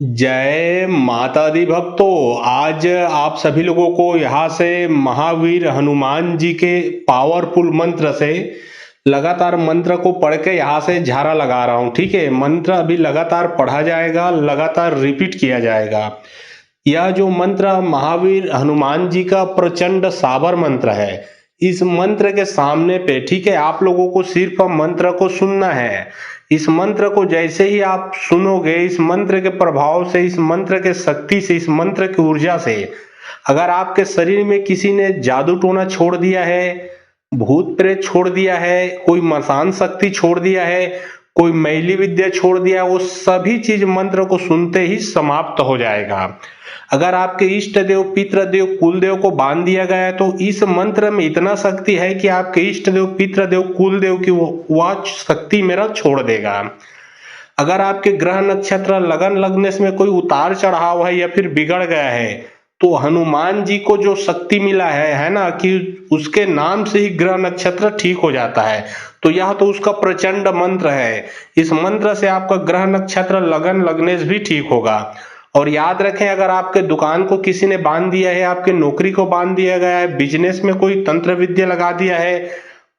जय माता दी भक्तों। आज आप सभी लोगों को यहाँ से महावीर हनुमान जी के पावरफुल मंत्र से लगातार मंत्र को पढ़ के यहाँ से झारा लगा रहा हूँ। ठीक है, मंत्र अभी लगातार पढ़ा जाएगा, लगातार रिपीट किया जाएगा। यह जो मंत्र महावीर हनुमान जी का प्रचंड साबर मंत्र है, इस मंत्र के सामने पे ठीक है आप लोगों को सिर्फ मंत्र को सुनना है। इस मंत्र को जैसे ही आप सुनोगे, इस मंत्र के प्रभाव से, इस मंत्र के शक्ति से, इस मंत्र की ऊर्जा से, अगर आपके शरीर में किसी ने जादू टोना छोड़ दिया है, भूत प्रेत छोड़ दिया है, कोई मसान शक्ति छोड़ दिया है, कोई मैली विद्या छोड़ दिया, वो सभी चीज मंत्र को सुनते ही समाप्त हो जाएगा। अगर आपके इष्ट देव, पितृदेव, कुलदेव को बांध दिया गया है तो इस मंत्र में इतना शक्ति है कि आपके इष्ट देव, पितृदेव, कुलदेव की वह शक्ति मेरा छोड़ देगा। अगर आपके ग्रह नक्षत्र लगन लगने में कोई उतार चढ़ाव है या फिर बिगड़ गया है, तो हनुमान जी को जो शक्ति मिला है ना, कि उसके नाम से ही ग्रह नक्षत्र ठीक हो जाता है। तो यह तो उसका प्रचंड मंत्र है। इस मंत्र से आपका ग्रह नक्षत्र लगन लगने भी ठीक होगा। और याद रखें, अगर आपके दुकान को किसी ने बांध दिया है, आपके नौकरी को बांध दिया गया है, बिजनेस में कोई तंत्र विद्या लगा दिया है,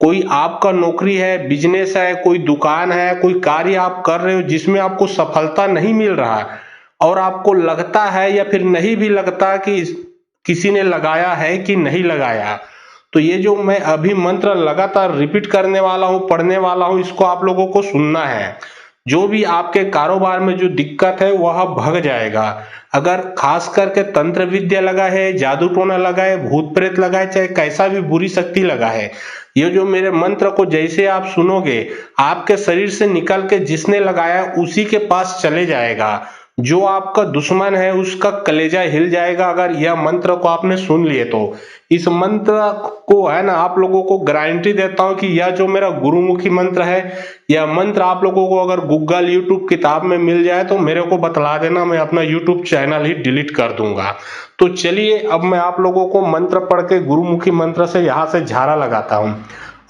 कोई आपका नौकरी है, बिजनेस है, कोई दुकान है, कोई कार्य आप कर रहे हो जिसमें आपको सफलता नहीं मिल रहा और आपको लगता है या फिर नहीं भी लगता कि किसी ने लगाया है कि नहीं लगाया, तो ये जो मैं अभी मंत्र लगातार रिपीट करने वाला हूँ, पढ़ने वाला हूँ, इसको आप लोगों को सुनना है। जो भी आपके कारोबार में जो दिक्कत है वह भग जाएगा। अगर खास करके तंत्र विद्या लगा है, जादू टोना लगा है, भूत प्रेत लगा है, चाहे कैसा भी बुरी शक्ति लगा है, ये जो मेरे मंत्र को जैसे आप सुनोगे, आपके शरीर से निकल के जिसने लगाया उसी के पास चले जाएगा। जो आपका दुश्मन है उसका कलेजा हिल जाएगा अगर यह मंत्र को आपने सुन लिए तो। इस मंत्र को है ना, आप लोगों को गारंटी देता हूं कि यह जो मेरा गुरुमुखी मंत्र है, यह मंत्र आप लोगों को अगर गूगल, यूट्यूब, किताब में मिल जाए तो मेरे को बतला देना, मैं अपना यूट्यूब चैनल ही डिलीट कर दूंगा। तो चलिए अब मैं आप लोगों को मंत्र पढ़ के गुरुमुखी मंत्र से यहाँ से झारा लगाता हूँ।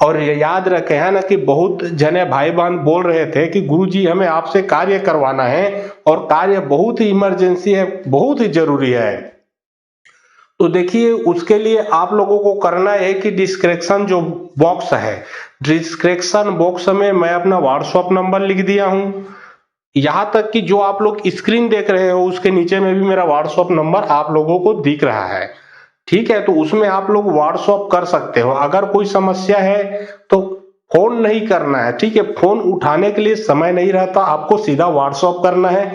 और ये याद रखे है ना कि बहुत जने भाई बहन बोल रहे थे कि गुरुजी हमें आपसे कार्य करवाना है और कार्य बहुत ही इमरजेंसी है, बहुत ही जरूरी है। तो देखिए, उसके लिए आप लोगों को करना है कि डिस्क्रिप्शन जो बॉक्स है, डिस्क्रिप्शन बॉक्स में मैं अपना व्हाट्सएप नंबर लिख दिया हूँ। यहाँ तक कि जो आप लोग स्क्रीन देख रहे हो उसके नीचे में भी मेरा व्हाट्सएप नंबर आप लोगों को दिख रहा है। ठीक है, तो उसमें आप लोग व्हाट्सएप कर सकते हो। अगर कोई समस्या है तो फोन नहीं करना है। ठीक है, फोन उठाने के लिए समय नहीं रहता, आपको सीधा व्हाट्सएप करना है।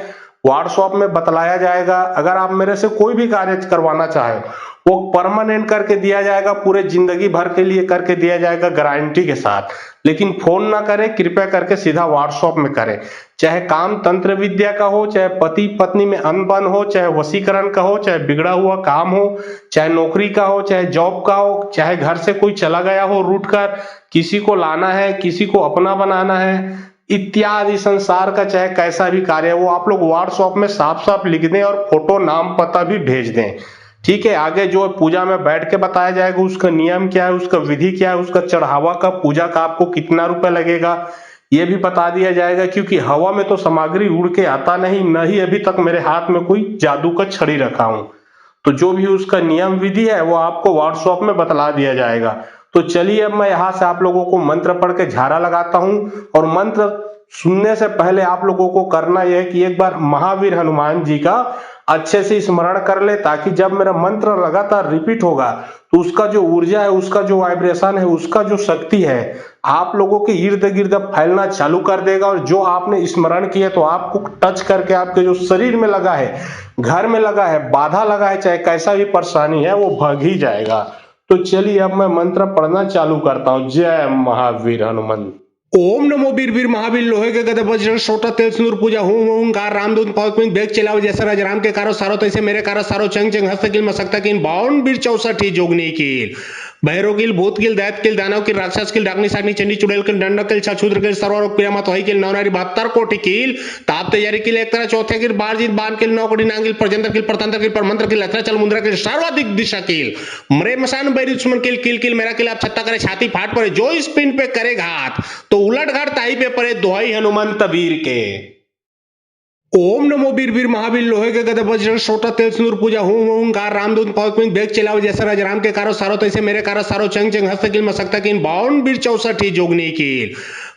व्हाट्सएप में बतलाया जाएगा। अगर आप मेरे से कोई भी कार्य करवाना चाहे वो परमानेंट करके दिया जाएगा, पूरे जिंदगी भर के लिए करके दिया जाएगा गारंटी के साथ। लेकिन फोन ना करें, कृपया करके सीधा व्हाट्सएप में करें। चाहे काम तंत्र विद्या का हो, चाहे पति पत्नी में अनबन हो, चाहे वशीकरण का हो, चाहे बिगड़ा हुआ काम हो, चाहे नौकरी का हो, चाहे जॉब का हो, चाहे घर से कोई चला गया हो रूठ कर, किसी को लाना है, किसी को अपना बनाना है, इत्यादि संसार का चाहे कैसा भी कार्य है, वो आप लोग व्हाट्सएप में साफ साफ लिख दें और फोटो, नाम, पता भी भेज दें। ठीक है, आगे जो पूजा में बैठ के बताया जाएगा, उसका नियम क्या है, उसका विधि क्या है, उसका चढ़ावा का, पूजा का आपको कितना रुपए लगेगा, ये भी बता दिया जाएगा। क्योंकि हवा में तो सामग्री उड़ के आता नहीं, न ही अभी तक मेरे हाथ में कोई जादू का छड़ी रखा हूं। तो जो भी उसका नियम विधि है वो आपको व्हाट्सएप में बतला दिया जाएगा। तो चलिए अब मैं यहाँ से आप लोगों को मंत्र पढ़ के झारा लगाता हूँ। और मंत्र सुनने से पहले आप लोगों को करना यह है कि एक बार महावीर हनुमान जी का अच्छे से स्मरण कर ले, ताकि जब मेरा मंत्र लगातार रिपीट होगा तो उसका जो ऊर्जा है, उसका जो वाइब्रेशन है, उसका जो शक्ति है, आप लोगों के इर्द गिर्द फैलना चालू कर देगा। और जो आपने स्मरण किया तो आपको टच करके आपके जो शरीर में लगा है, घर में लगा है, बाधा लगा है, चाहे कैसा भी परेशानी है, वो भग ही जाएगा। तो चलिए अब मैं मंत्र पढ़ना चालू करता हूँ। जय महावीर हनुमान। ओम नमो वीर वीर महावीर लोहे के गदे वज्र सोटा तेल सिंदूर पूजा हूं ओंकार रामदूत पवन बेग चलाओ जैसे राज राम के कारो सारो तैसे मेरे कारो सारो चंग चंग हस्त किल मसक्ता किल बावन वीर 64 जोगनी किल भैरो किल भूत किल दैत किल दानव किल राक्षस किल डाकनी साकनी चंडी चुड़ैल किल दंड किल छाछूद्र किल सर्वरोग पीड़ा मत होई किल नवनारी 72 कोटि किल ताप तैयारी किल एक तरह चौथे किल बारजीत बान किल नौ कोटि नांगिल प्रजंतर किल परतंत्र किल परमंत्र किल अथरा चल मुंद्रा किल सर्वाधिक दिशा किल मरे मसान बैरी दुश्मन किल किल किल मेरा किल आप छत्ता करे छाती फाट पड़े जो इस पिन पे करे घात तो उलट घाट ताई पे पड़े दोहाई हनुमंत वीर के। ओम नमो वीर वीर महावीर लोहे के गदा वज्र सोटा तेल सिंदूर पूजा हूं ओंकार रामदूत पवित्र बेग चिलाओ जैसा राज राम के कारो सारो तैसे मेरे कारो सारो चंग चंग हस्त किल मसक्ता किन बावन बीर 64 जोगनी किल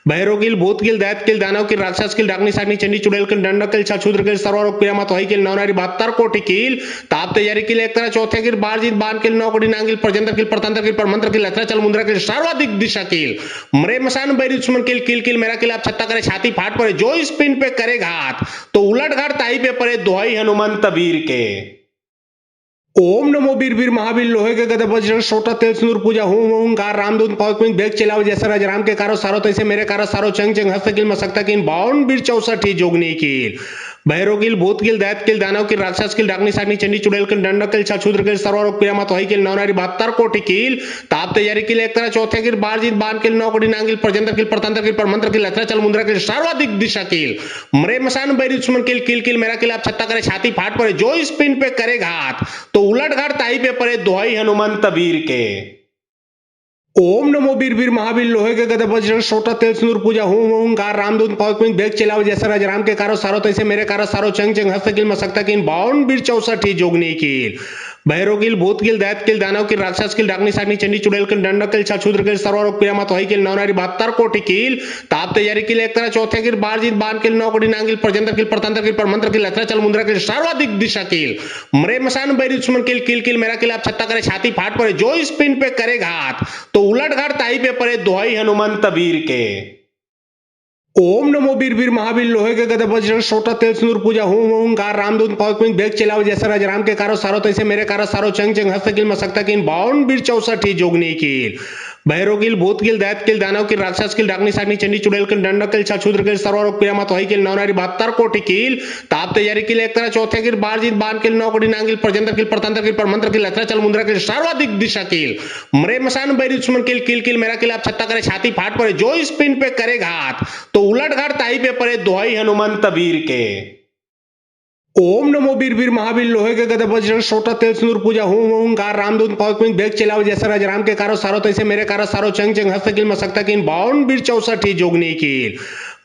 भैरो किल भूत किल दैत किल दानव किल राक्षस किल डाकनी साकनी चंडी चुड़ैल किल दंड किल छछूद्र किल सर्वरोग पिरामा तोही किल नवनारी 72 कोटि किल ताप तैयारी किल एक तरह चौथे किल बारजीत बान किल नौ कोटि नांगिल प्रजंतर किल प्रतंत्र किल परमंत्र किल लथरा चल मुंद्रा किल सर्वाधिक दिशा किल मरे मसान बैरी दुश्मन किल किल किल मेरा किल आप छत्ता करे छाती फाट पड़े जो इस पिंड पे करे घात तो उलट घाट ताई पे पड़े दोहाई हनुमंत वीर के। ओम नमो वीर वीर महावीर लोहे के गदा वज्र सोटा तेल सिंदूर पूजा हूं ओंकार रामदूत पवित्र बेग चिलाओ जैसा राज राम के कारो सारो तैसे मेरे कारो सारो चंग चंग हस्त किल मसक्ता किन बावन बीर 64 जोगनी किल भैरो किल भूत किल दैत किल दानव किल राक्षस किल डाकनी साकनी चंडी चुड़ैल किल दंड किल छछूद्र किल सर्वरोग पिरामा तोही किल नवनारी 72 कोटि किल ताप तैयारी किल एक तरह चौथे किल बारजीत बान किल नौ कोटि नांगिल प्रजंतर किल प्रतंत्र किल परमंत्र किल लथरा चल मुंद्रा किल सर्वाधिक दिशा किल मरे मसान बैरी दुश्मन किल किल किल मेरा किल आप छत्ता करे छाती फाट पड़े जो इस पिंड पे करे घात तो उलट घाट ताई पे पड़े दोहाई हनुमंत वीर के। ओम नमो वीर वीर महावीर लोहे के गदा वज्र सोटा तेल सिंदूर पूजा हूं ओंकार रामदूत पवित्र बेग चिलाओ जैसा राज राम के कारो सारो तैसे मेरे कारो सारो चंग चंग हस्त किल मसक्ता किन बावन बीर 64 जोगनी किल भैरो किल भूत किल दैत किल दानव किल राक्षस किल डाकनी साकनी चंडी चुड़ैल किल दंड किल छछूद्र किल सर्वरोग पिरामा तोही किल नवनारी 72 कोटि किल ताप तैयारी किल एक तरह चौथे किल बारजीत बान किल नौ कोटि नांगिल प्रजंतर किल प्रतंत्र किल परमंत्र किल लथरा चल मुंद्रा किल सर्वाधिक दिशा किल मरे मसान बैरी दुश्मन किल किल किल मेरा किल आप छत्ता करे छाती फाट पड़े जो इस पिंड पे करे घात तो उलट घाट ताई पे पड़े दोहाई हनुमंत वीर के। ओम नमो वीर वीर महावीर लोहे के गदा वज्र सोटा तेल सिंदूर पूजा हूं ओंकार रामदूत पवित्र बेग चिलाओ जैसा राज राम के कारो सारो तैसे मेरे कारो सारो चंग चंग हस्त किल मसक्ता किन बावन बीर 64 जोगनी किल भैरो किल भूत किल दैत किल दानव किल राक्षस किल डाकनी साकनी चंडी चुड़ैल किल दंड किल छछूद्र किल सर्वरोग पिरामा तोही किल नवनारी 72 कोटि किल ताप तैयारी किल एक तरह चौथे किल बारजीत बान किल नौ कोटि नांगिल प्रजंतर किल प्रतंत्र किल परमंत्र किल लथरा चल मुंद्रा किल सर्वाधिक दिशा किल मरे मसान बैरी दुश्मन किल किल किल मेरा किल आप छत्ता करे छाती फाट पड़े जो इस पिंड पे करे घात तो उलट घाट ताई पे पड़े दोहाई हनुमंत वीर के। ओम नमो वीर वीर महावीर लोहे के गदा वज्र सोटा तेल सिंदूर पूजा हूं ओंकार रामदूत पवित्र बेग चिलाओ जैसा राज राम के कारो सारो तैसे मेरे कारो सारो चंग चंग हस्त किल मसक्ता किन बावन बीर 64 जोगनी किल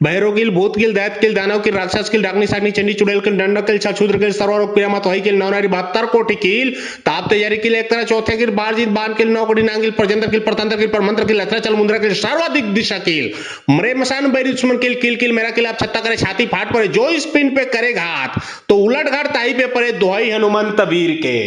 भैरो किल भूत किल दैत किल दानव किल राक्षस किल डाकनी साकनी चंडी चुड़ैल किल दंड किल छछूद्र किल सर्वरोग पिरामा तोही किल नवनारी 72 कोटि किल ताप तैयारी किल एक तरह चौथे किल बारजीत बान किल नौ कोटि नांगिल प्रजंतर किल प्रतंत्र किल परमंत्र किल लथरा चल मुंद्रा किल सर्वाधिक दिशा किल मरे मसान बैरी दुश्मन किल किल किल मेरा किल आप छत्ता करे छाती फाट पड़े जो इस पिंड पे करे घात तो उलट घाट ताई पे पड़े दोहाई हनुमंत वीर के।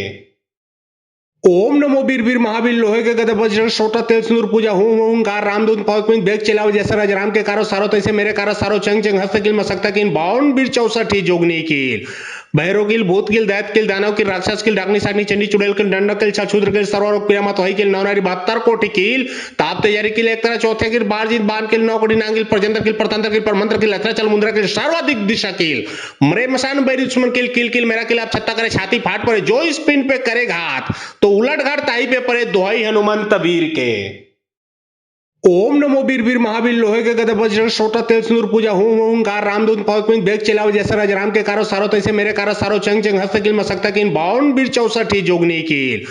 ओम नमो वीर वीर महावीर लोहे के गदा वज्र सोटा तेल सिंदूर पूजा हूं ओंकार रामदूत पवित्र बेग चिलाओ जैसा राज राम के कारो सारो तैसे मेरे कारो सारो चंग चंग हस्त किल मसक्ता किन बावन बीर 64 जोगनी किल भैरो किल भूत किल दैत किल दानव किल राक्षस किल डाकनी साकनी चंडी चुड़ैल किल दंड किल छछूद्र किल सर्वरोग पिरामा तोही किल नवनारी 72 कोटि किल ताप तैयारी किल एक तरह चौथे किल बारजीत बान किल नौ कोटि नांगिल प्रजंतर किल प्रतंत्र किल परमंत्र किल लथरा चल मुंद्रा किल सर्वाधिक दिशा किल मरे मसान बैरी दुश्मन किल किल किल मेरा किल आप छत्ता करे छाती फाट पड़े जो इस पिंड पे करे घात तो उलट घाट ताई पे पड़े दोहाई हनुमंत वीर के। ओम नमो वीर वीर महावीर लोहे के गदा वज्र सोटा तेल सिंदूर पूजा हूं ओंकार रामदूत पवित्र बेग चिलाओ जैसा राज राम के कारो सारो तैसे मेरे कारो सारो चंग चंग हस्त किल मसक्ता किन बावन बीर 64 जोगनी किल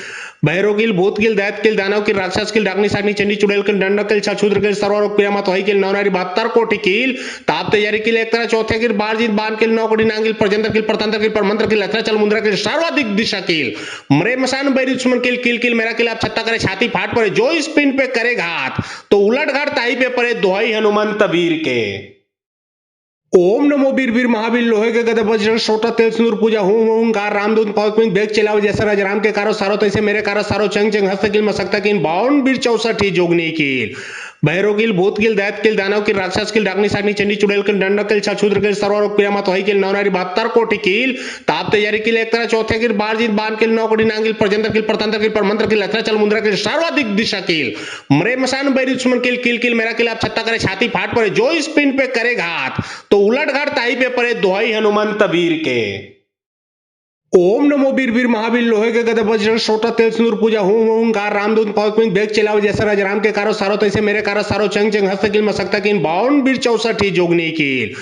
भैरो किल भूत किल दैत किल दानव किल राक्षस किल डाकनी साकनी चंडी चुड़ैल किल दंड किल छछूद्र किल सर्वरोग पिरामा तोही किल नवनारी 72 कोटि किल ताप तैयारी किल एक तरह चौथे किल बारजीत बान किल नौ कोटि नांगिल प्रजंतर किल प्रतंत्र किल परमंत्र किल लथरा चल मुंद्रा किल सर्वाधिक दिशा किल मरे मसान बैरी दुश्मन किल किल किल मेरा किल आप छत्ता करे छाती फाट पड़े जो इस पिंड पे करे घात तो उलट घाट ताई पे पड़े दोहाई हनुमंत वीर के। ओम नमो वीर वीर महावीर लोहे के गदा वज्र सोटा तेल सिंदूर पूजा हूं ओंकार रामदूत पवित्र बेग चिलाओ जैसा राज राम के कारो सारो तैसे मेरे कारो सारो चंग चंग हस्त किल मसक्ता किन बावन बीर 64 जोगनी किल भैरो किल भूत किल दैत किल दानव किल राक्षस किल डाकनी साकनी चंडी चुड़ैल किल दंड किल छछूद्र किल सर्वरोग पिरामा तोही किल नवनारी 72 कोटि किल ताप तैयारी किल एक तरह चौथे किल बारजीत बान किल नौ कोटि नांगिल प्रजंतर किल प्रतंत्र किल परमंत्र किल लथरा चल मुंद्रा किल सर्वाधिक दिशा किल मरे मसान बैरी दुश्मन किल किल किल मेरा किल आप छत्ता करे छाती फाट पड़े जो इस पिंड पे करे घात तो उलट घाट ताई पे पड़े दोहाई हनुमंत वीर के। ओम नमो वीर वीर महावीर लोहे के गदा वज्र सोटा तेल सिंदूर पूजा हूं ओंकार रामदूत पवित्र बेग चिलाओ जैसा राज राम के कारो सारो तैसे मेरे कारो सारो चंग चंग हस्त किल मसक्ता किन बावन बीर 64 जोगनी किल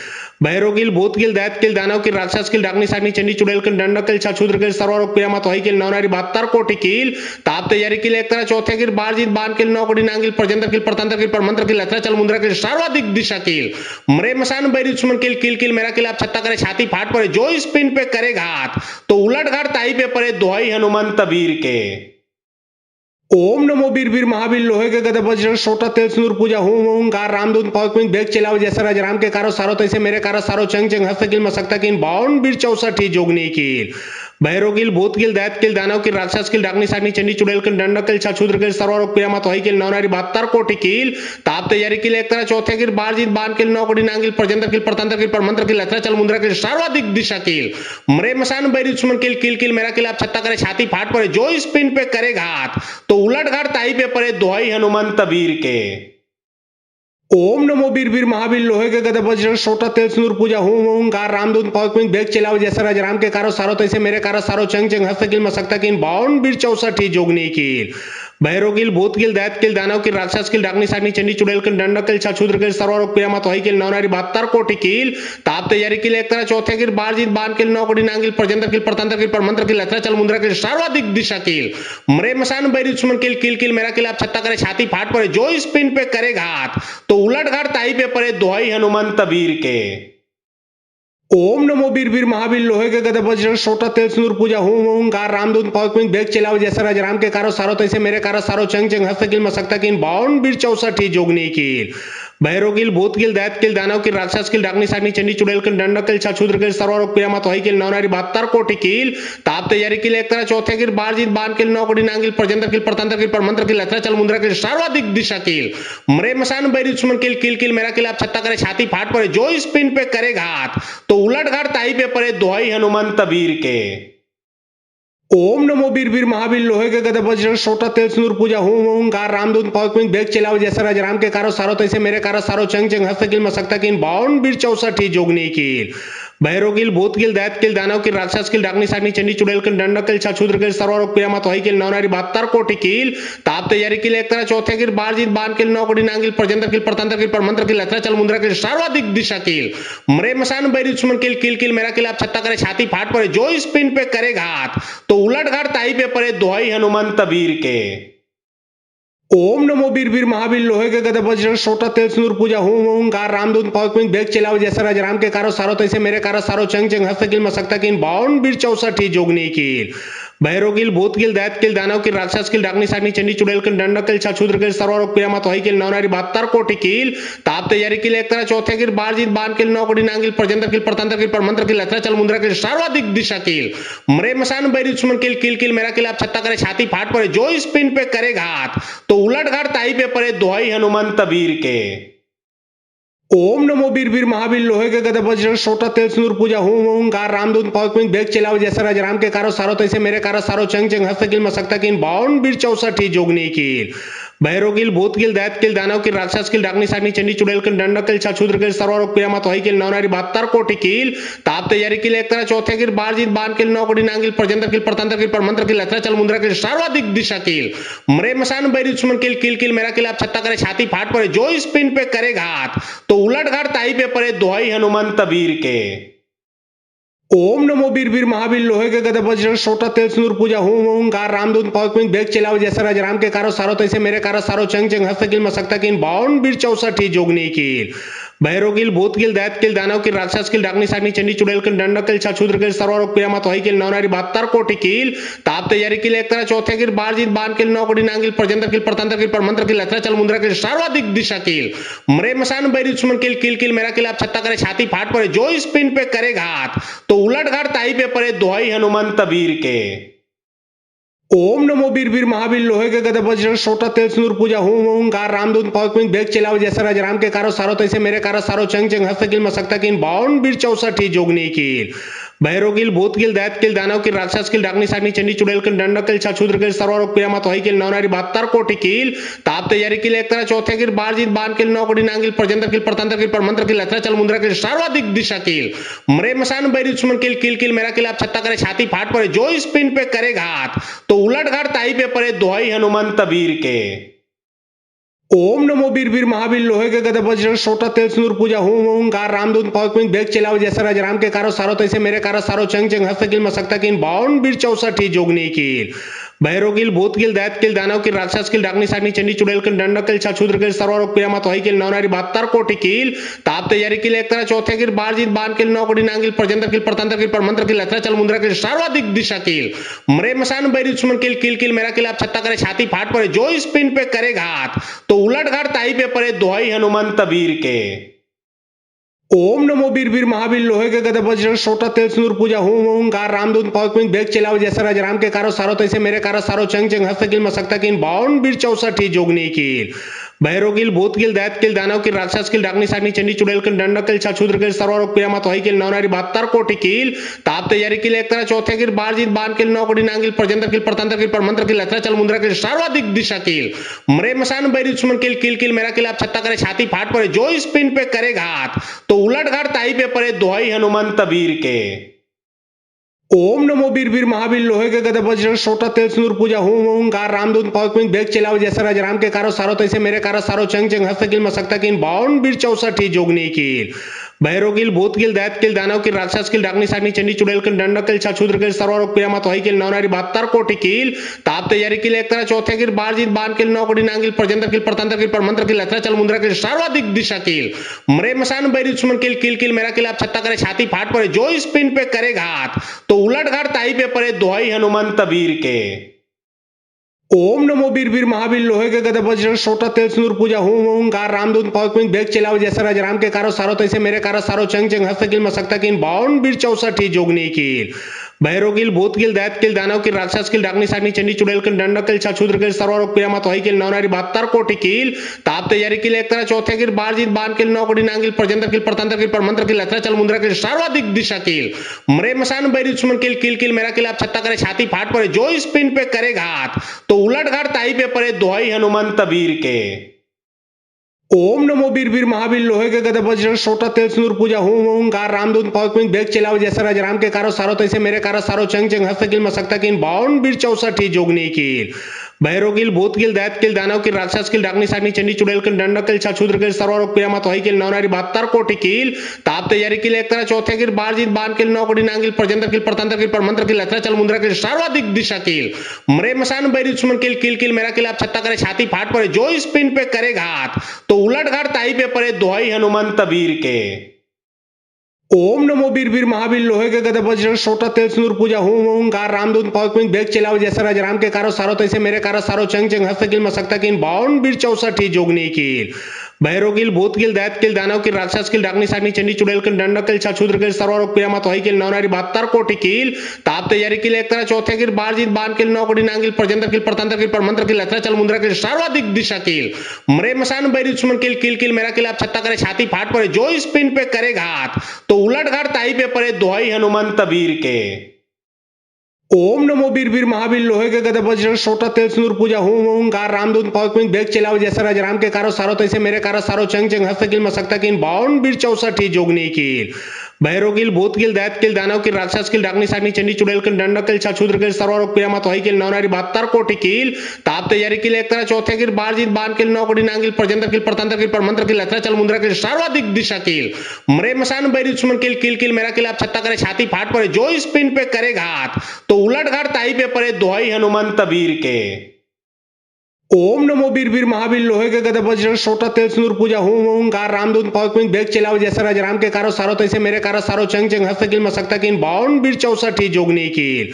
भैरव किल भूत किल दैत किल दानव किल राक्षस किल डाकनी साकनी चंडी चुड़ैल किल डंडक किल छछूद्र किल सर्वरोग पीड़ा मत किल नवनारी 72 कोटि किल ताप तैयारी किल एक तरह चौथे किल बारजीत बान किल नौ कोटि नांगिल प्रजंतर किल प्रतंत्र किल परमंत्र किल लथरा चल मुंद्रा किल सर्वाधिक दिशा किल मरे मसान बैरी दुश्मन किल किल किल मेरा किल आप छत्ता करे छाती फाट पड़े जो इस पिंड पे करे घात तो उलट घाट ताई पे पड़े दोहाई हनुमंत वीर के। ओम नमो वीर वीर महावीर लोहे के गदे वज्र छोटा तेल सिंदूर पूजा हूं ओंकार रामदूत पौक बेग चलाओ जैसा राज राम के कारो सारो तैसे मेरे कारो सारो चंग चंग हस्त किल मसक्ता किल 52 वीर 64 जोगनी किल भैरव किल भूत किल दैत किल दानव किल राक्षस किल डाकनी साकनी चंडी चुड़ैल किल डंडक किल छछूद्र किल सर्वरोग पीड़ा मत किल नवनारी 72 कोटि किल ताप तैयारी किल एक तरह चौथे किल बारजीत बान किल नौ कोटि नांगिल प्रजंतर किल प्रतंत्र किल परमंत्र किल लथरा चल मुंद्रा किल सर्वाधिक दिशा किल मरे मसान बैरी दुश्मन किल किल किल मेरा किल आप छत्ता करे छाती फाट पड़े जो इस पिंड पे करे घात तो उलट घाट ताई पे पड़े दोहाई हनुमंत वीर के। ओम नमो वीर वीर महावीर लोहे के गदे वज्र छोटा तेल सिंदूर पूजा हूं ओंकार रामदूत पौक बेग चलाओ जैसा राज राम के कारो सारो तैसे मेरे कारो सारो चंग चंग हस्त किल मसक्ता किल 52 वीर 64 जोगनी किल भैरव किल भूत किल दैत किल दानव किल राक्षस किल डाकनी साकनी चंडी चुड़ैल किल डंडक किल छछूद्र किल सर्वरोग पीड़ा मत किल नवनारी 72 कोटि किल ताप तैयारी किल एक तरह चौथे किल बारजीत बान किल नौ कोटि नांगिल प्रजंतर किल प्रतंत्र किल परमंत्र किल लथरा चल मुंद्रा किल सर्वाधिक दिशा किल मरे मसान बैरी दुश्मन किल किल किल मेरा किल आप छत्ता करे छाती फाट पड़े जो इस पिंड पे करे घात तो उलट घाट ताई पे पड़े दोहाई हनुमंत वीर के। ओम नमो वीर वीर महावीर लोहे के गदे वज्र छोटा तेल सिंदूर पूजा हूं ओंकार रामदूत पौक बेग चलाओ जैसा राज राम के कारो सारो तैसे मेरे कारो सारो चंग चंग हस्त किल मसक्ता किल 52 वीर 64 जोगनी किल भैरव किल भूत किल दैत किल दानव किल राक्षस किल डाकनी साकनी चंडी चुड़ैल किल डंडक किल छछूद्र किल सर्वरोग पीड़ा मत किल नवनारी 72 कोटि किल ताप तैयारी किल एक तरह चौथे किल बारजीत बान किल नौ कोटि नांगिल प्रजंतर किल प्रतंत्र किल परमंत्र किल लथरा चल मुंद्रा किल सर्वाधिक दिशा किल मरे मसान बैरी दुश्मन किल किल किल मेरा किल आप छत्ता करे छाती फाट पड़े जो इस पिंड पे करे घात तो उलट घाट ताई पे पड़े दोहाई हनुमंत वीर के। ओम नमो वीर वीर महावीर लोहे के गदे वज्र छोटा तेल सिंदूर पूजा हूं ओंकार रामदूत पौक बेग चलाओ जैसा राज राम के कारो सारो तैसे मेरे कारो सारो चंग चंग हस्त किल मसक्ता किल 52 वीर 64 जोगनी किल भैरव किल भूत किल दैत किल दानव किल राक्षस किल डाकनी साकनी चंडी चुड़ैल किल डंडक किल छछूद्र किल सर्वरोग पीड़ा मत किल नवनारी 72 कोटि किल ताप तैयारी किल एक तरह चौथे किल बारजीत बान किल नौ कोटि नांगिल प्रजंतर किल प्रतंत्र किल परमंत्र किल लथरा चल मुंद्रा किल सर्वाधिक दिशा किल मरे मसान बैरी दुश्मन किल किल किल मेरा किल आप छत्ता करे छाती फाट पड़े जो इस पिंड पे करे घात तो उलट घाट ताई पे पड़े दोहाई हनुमंत वीर के। ओम नमो वीर वीर महावीर लोहे के गदे वज्र छोटा तेल सिंदूर पूजा हूं ओंकार रामदूत पौक बेग चलाओ जैसा राज राम के कारो सारो तैसे मेरे कारो सारो चंग चंग हस्त किल मसक्ता किल 52 वीर 64 जोगनी किल भैरव किल भूत किल दैत किल दानव किल राक्षस किल डाकनी साकनी चंडी चुड़ैल किल डंडक किल छछूद्र किल सर्वरोग पीड़ा मत किल नवनारी 72 कोटि किल ताप तैयारी किल एक तरह चौथे किल बारजीत बान किल नौ कोटि नांगिल प्रजंतर किल प्रतंत्र किल परमंत्र किल लथरा चल मुंद्रा किल सर्वाधिक दिशा किल मरे मसान बैरी दुश्मन किल किल किल मेरा किल आप छत्ता करे छाती फाट पड़े जो इस पिंड पे करे घात तो उलट घाट ताई पे पड़े दोहाई हनुमंत वीर के। ओम नमो वीर वीर महावीर लोहे के गदे वज्र छोटा तेल सिंदूर पूजा हूं ओंकार रामदूत पौक बेग चलाओ जैसा राज राम के कारो सारो तैसे मेरे कारो सारो चंग चंग हस्त किल मसक्ता किल 52 वीर 64 जोगनी किल भैरव किल भूत किल दैत किल दानव किल राक्षस किल डाकनी साकनी चंडी चुड़ैल किल डंडक किल छछूद्र किल सर्वरोग पीड़ा मत किल नवनारी 72 कोटि किल ताप तैयारी किल एक तरह चौथे किल बारजीत बान किल नौ कोटि नांगिल प्रजंतर किल प्रतंत्र किल परमंत्र किल लथरा चल मुंद्रा किल सर्वाधिक दिशा किल मरे मसान बैरी दुश्मन किल किल किल मेरा किल आप छत्ता करे छाती फाट पड़े जो इस पिंड पे करे घात तो उलट घाट ताई पे पड़े दोहाई हनुमंत वीर के। ओम नमो वीर वीर महावीर लोहे के गदे वज्र छोटा तेल सिंदूर पूजा हूं ओंकार रामदूत पौक बेग चलाओ जैसा राज राम के कारो सारो तैसे मेरे कारो सारो चंग चंग हस्त किल मसक्ता किल 52 वीर 64 जोगनी किल भैरव किल भूत किल दैत किल दानव किल राक्षस किल डाकनी साकनी चंडी चुड़ैल किल डंडक किल छछूद्र किल सर्वरोग पीड़ा मत किल नवनारी 72 कोटि किल ताप तैयारी किल एक तरह चौथे किल बारजीत बान किल नौ कोटि नांगिल प्रजंतर किल प्रतंत्र किल परमंत्र किल लथरा चल मुंद्रा किल सर्वाधिक दिशा किल मरे मसान बैरी दुश्मन किल किल किल मेरा किल आप छत्ता करे छाती फाट पड़े जो इस पिंड पे करे घात तो उलट घाट ताई पे पड़े दोहाई हनुमंत वीर के। ओम नमो वीर वीर महावीर लोहे के गदे वज्र छोटा तेल सिंदूर पूजा हूं ओंकार रामदूत पौक बेग चलाओ जैसा राज राम के कारो सारो तैसे मेरे कारो सारो चंग चंग हस्त किल मसक्ता किल 52 वीर 64 जोगनी किल भैरव किल भूत किल दैत किल दानव किल राक्षस किल डाकनी साकनी चंडी चुड़ैल किल डंडक किल छछूद्र किल सर्वरोग पीड़ा मत किल नवनारी 72 कोटि किल ताप तैयारी किल एक तरह चौथे किल बारजीत बान किल नौ कोटि नांगिल प्रजंतर किल प्रतंत्र किल परमंत्र किल लथरा चल मुंद्रा किल सर्वाधिक दिशा किल मरे मसान बैरी दुश्मन किल किल किल मेरा किल आप छत्ता करे छाती फाट पड़े जो इस पिंड पे करे घात तो उलट घाट ताई पे पड़े दोहाई हनुमंत वीर के। ओम नमो वीर वीर महावीर लोहे के गदा वज्र सोटा तेल सिंदूर पूजा हूं हूं कार रामदूत पावक बेग चलाओ जैसा राज राम के कारो सारो तैसे मेरे कारो सारो चंग चंग हस्तकिल मसक्तकिन 52 बीर 64 जोगनी कील भैरो किल भूत किल दैत किल दानव किल राक्षस किल डाकनी साकनी चंडी चुड़ैल किल दंड किल छछूद्र किल सर्वरोग पिरामा तोही किल नवनारी 72 कोटि किल ताप तैयारी किल एक तरह चौथे किल बारजीत बान किल नौ कोटि नांगिल प्रजंतर किल प्रतंत्र किल परमंत्र किल अथरा चल मुंद्रा किल सर्वाधिक दिशा किल मरे मसान बैरी दुश्मन किल किल किल मेरा किल आप छत्ता करे छाती फाट पड़े जो इस पिंड पे करे घात तो उलट घाट ताई पे पड़े दोहाई हनुमंत वीर के। ओम नमो वीर वीर महावीर लोहे के गदा वज्र सोटा तेल सिंदूर पूजा हूं हूं कार रामदूत पावक बेग चलाओ जैसा राज राम के कारो सारो तैसे मेरे कारो सारो चंग चंग हस्तकिल मसक्तकिन 52 बीर 64 जोगनी कील भैरो किल भूत किल दैत किल दानव किल राक्षस किल डाकनी साकनी चंडी चुड़ैल किल दंड किल छछूद्र किल सर्वरोग पिरामा तोही किल नवनारी 72 कोटि किल ताप तैयारी किल एक तरह चौथे किल बारजीत बान किल नौ कोटि नांगिल प्रजंतर किल प्रतंत्र किल परमंत्र किल अथरा चल मुंद्रा किल सर्वाधिक दिशा किल मरे मसान बैरी दुश्मन किल किल किल मेरा किल आप छत्ता करे छाती फाट पड़े जो इस पिंड पे करे घात तो उलट घाट ताई पे पड़े दोहाई हनुमंत वीर के। ओम नमो वीर वीर महावीर लोहे के गदा वज्र सोटा तेल सिंदूर पूजा हूं हूं कार रामदूत पावक बेग चलाओ जैसा राज राम के कारो सारो तैसे मेरे कारो सारो चंग चंग हस्तकिल मसक्तकिन 52 बीर 64 जोगनी कील भैरो किल भूत किल दैत किल दानव किल राक्षस किल डाकनी साकनी चंडी चुड़ैल किल दंड किल छछूद्र किल सर्वरोग पिरामा तोही किल नवनारी 72 कोटि किल ताप तैयारी किल एक तरह चौथे किल बारजीत बान किल नौ कोटि नांगिल प्रजंतर किल प्रतंत्र किल परमंत्र किल अथरा चल मुंद्रा किल सर्वाधिक दिशा किल मरे मसान बैरी दुश्मन किल किल किल मेरा किल आप छत्ता करे छाती फाट पड़े जो इस पिंड पे करे घात तो उलट घाट ताई पे पड़े दोहाई हनुमंत वीर के। ओम नमो वीर वीर महावीर लोहे के गदा वज्र सोटा तेल सिंदूर पूजा हूं हूं कार रामदूत पावक बेग चलाओ जैसा राज राम के कारो सारो तैसे मेरे कारो सारो चंग चंग हस्तकिल मसक्तकिन 52 बीर 64 जोगनी कील भैरो किल भूत किल दैत किल दानव किल राक्षस किल डाकनी साकनी चंडी चुड़ैल किल दंड किल छछूद्र किल सर्वरोग पिरामा तोही किल नवनारी 72 कोटि किल ताप तैयारी किल एक तरह चौथे किल बारजीत बान किल नौ कोटि नांगिल प्रजंतर किल प्रतंत्र किल परमंत्र किल अथरा चल मुंद्रा किल सर्वाधिक दिशा किल मरे मसान बैरी दुश्मन किल किल किल मेरा किल आप छत्ता करे छाती फाट पड़े जो इस पिंड पे करे घात तो उलट घाट ताई पे पड़े दोहाई हनुमंत वीर के। ओम नमो वीर वीर महावीर लोहे के गदा वज्र सोटा तेल सिंदूर पूजा हूं हूं कार रामदूत पावक बेग चलाओ जैसा राज राम के कारो सारो तैसे मेरे कारो सारो चंग चंग हस्तकिल मसक्तकिन 52 बीर 64 जोगनी कील भैरो किल भूत किल दैत किल दानव किल राक्षस किल डाकनी साकनी चंडी चुड़ैल किल दंड किल छछूद्र किल सर्वरोग पिरामा तोही किल नवनारी 72 कोटि किल ताप तैयारी किल एक तरह चौथे किल बारजीत बान किल नौ कोटि नांगिल प्रजंतर किल प्रतंत्र किल परमंत्र किल अथरा चल मुंद्रा किल सर्वाधिक दिशा किल मरे मसान बैरी दुश्मन किल किल किल मेरा किल आप छत्ता करे छाती फाट पड़े जो इस पिंड पे करे घात तो उलट घाट ताई पे पड़े दोहाई हनुमंत वीर के। ओम नमो वीर वीर महावीर लोहे के गदा वज्र सोटा तेल सिंदूर पूजा हूं हूं कार रामदूत पावक बेग चलाओ जैसा राज राम के कारो सारो तैसे मेरे कारो सारो चंग चंग हस्तकिल मसक्तकिन 52 बीर 64 जोगनी कील भैरो किल भूत किल दैत किल दानव किल राक्षस किल डाकनी साकनी चंडी चुड़ैल किल दंड किल छछूद्र किल सर्वरोग पिरामा तोही किल नवनारी 72 कोटि किल ताप तैयारी किल एक तरह चौथे किल बारजीत बान किल नौ कोटि नांगिल प्रजंतर किल प्रतंत्र किल परमंत्र किल अथरा चल मुंद्रा किल सर्वाधिक दिशा किल मरे मसान बैरी दुश्मन किल किल किल मेरा किल आप छत्ता करे छाती फाट पड़े जो इस पिंड पे करे घात तो उलट घाट ताई पे पड़े दोहाई हनुमंत वीर के। ओम नमो वीर वीर महावीर लोहे के गदा वज्र सोटा तेल सिंदूर पूजा हूं हूं कार रामदूत पावक बेग चलाओ जैसा राज राम के कारो सारो तैसे मेरे कारो सारो चंग चंग हस्तकिल मसक्तकिन 52 बीर 64 जोगनी कील भैरो किल भूत किल दैत किल दानव किल राक्षस किल डाकनी साकनी चंडी चुड़ैल किल दंड किल छछूद्र किल सर्वरोग पिरामा तोही किल नवनारी 72 कोटि किल ताप तैयारी किल एक तरह चौथे किल बारजीत बान किल नौ कोटि नांगिल प्रजंतर किल प्रतंत्र किल परमंत्र किल अथरा चल मुंद्रा किल सर्वाधिक दिशा किल मरे मसान बैरी दुश्मन किल किल किल मेरा किल आप छत्ता करे छाती फाट पड़े जो इस पिंड पे करे घात तो उलट घाट ताई पे पड़े दोहाई हनुमंत वीर के। ओम नमो वीर वीर महावीर लोहे के गदा वज्र सोटा तेल सिंदूर पूजा हूं हूं कार रामदूत पावक बेग चलाओ जैसा राज राम के कारो सारो तैसे मेरे कारो सारो चंग चंग हस्तकिल मसक्तकिन 52 बीर 64 जोगनी कील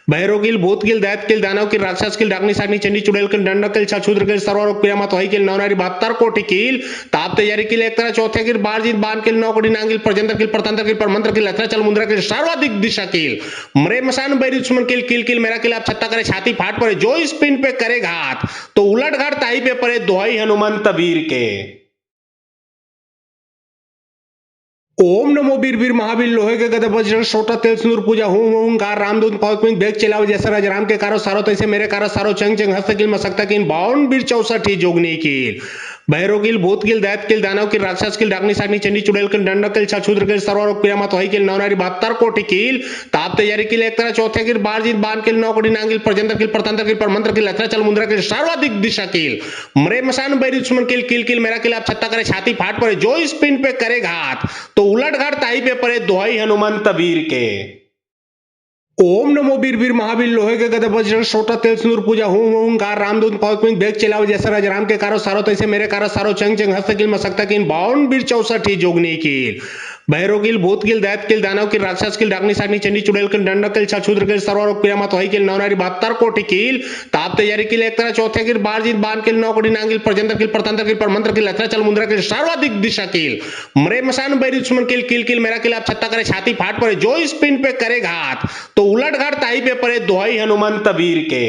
भैरो किल भूत किल दैत किल दानव किल राक्षस किल डाकनी साकनी चंडी चुड़ैल किल दंड किल छछूद्र किल सर्वरोग पिरामा तोही किल नवनारी 72 कोटि किल ताप तैयारी किल एक तरह चौथे किल बारजीत बान किल नौ कोटि नांगिल प्रजंतर किल प्रतंत्र किल परमंत्र किल अथरा चल मुंद्रा किल सर्वाधिक दिशा किल मरे मसान बैरी दुश्मन किल किल किल मेरा किल आप छत्ता करे छाती फाट पड़े जो इस पिंड पे करे घात तो उलट घाट ताई पे पड़े दोहाई हनुमंत वीर के। ओम नमो वीर वीर महावीर लोहे के गदा वज्र सोटा तेल सिंदूर पूजा हूं हूं कार रामदूत पावक बेग चलाओ जैसा राज राम के कारो सारो तैसे मेरे कारो सारो चंग चंग हस्तकिल मसक्तकिन 52 बीर 64 जोगनी कील भैरोगिल भूतगिल दैतगिल दानव किल राक्षस किल डाकनी साकनी चंडी चुड़ैल किल डंडक किल छछूद्र किल सर्वरोग पिरामत वही किल नवनारी 72 कोटि किल ताप तैयारी किल एक तरह चौथे किल बारजीत बान किल नौ कोटि नांगिल प्रजंतर किल प्रतंत्र किल परमंत्र किल अथरा चल मुंद्रा किल सर्वाधिक दिशा किल मरे मसान बैरी दुश्मन किल किल किल मेरा किल आप छत्ता करे छाती फाट पड़े जो इस पिंड पे करे घात तो उलट घाट ताई पे पड़े दोहाई हनुमंत वीर के। ओम नमो वीर वीर महावीर लोहे के गदे वज्र छोटा तेल सिंदूर पूजा हूं ओंकार रामदूत पौक में बेग चलाओ जैसा राज राम के कारो सारो तैसे मेरे कारो सारो चंग चंग हस्त किल मसक्ता किल 52 बीर 64 जोगनी किल भैरोगिल भूतगिल दैतगिल दानव किल राक्षस किल डाकनी साकनी चंडी चुड़ैल किल डंडक किल छछूद्र किल सर्वरोग पिरामत वही किल नवनारी 72 कोटि किल ताप तैयारी किल एक तरह चौथे किल बारजीत बान किल नौ कोटि नांगिल प्रजंतर किल प्रतंत्र किल परमंत्र किल अथरा चल मुंद्रा किल सर्वाधिक दिशा किल मरे मसान बैरी दुश्मन किल किल किल मेरा किल आप छत्ता करे छाती फाट पड़े जो इस पिंड पे करे घात तो उलट घाट ताई पे पड़े दोहाई हनुमंत वीर के।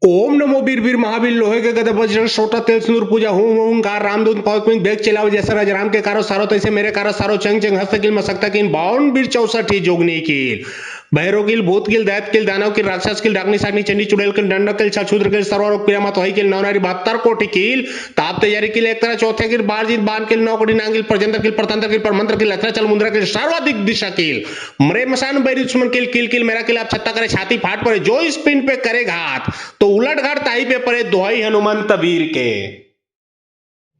ओम नमो वीर वीर महावीर लोहे के गदे वज्र छोटा तेल सिंदूर पूजा हूं ओंकार रामदूत पौक में बेग चलाओ जैसा राज राम के कारो सारो तैसे मेरे कारो सारो चंग चंग हस्त किल मसक्ता किल 52 बीर 64 जोगनी किल भैरोगिल भूतगिल दैतगिल दानव किल राक्षस किल डाकनी साकनी चंडी चुड़ैल किल डंडक किल छछूद्र किल सर्वरोग पिरामत वही किल नवनारी 72 कोटि किल ताप तैयारी किल एक तरह चौथे किल बारजीत बान किल नौ कोटि नांगिल प्रजंतर किल प्रतंत्र किल परमंत्र किल अथरा चल मुंद्रा किल सर्वाधिक दिशा किल मरे मसान बैरी दुश्मन किल किल किल मेरा किल आप छत्ता करे छाती फाट पड़े जो इस पिंड पे करे घात तो उलट घाट ताई पे पड़े दोहाई हनुमंत वीर के।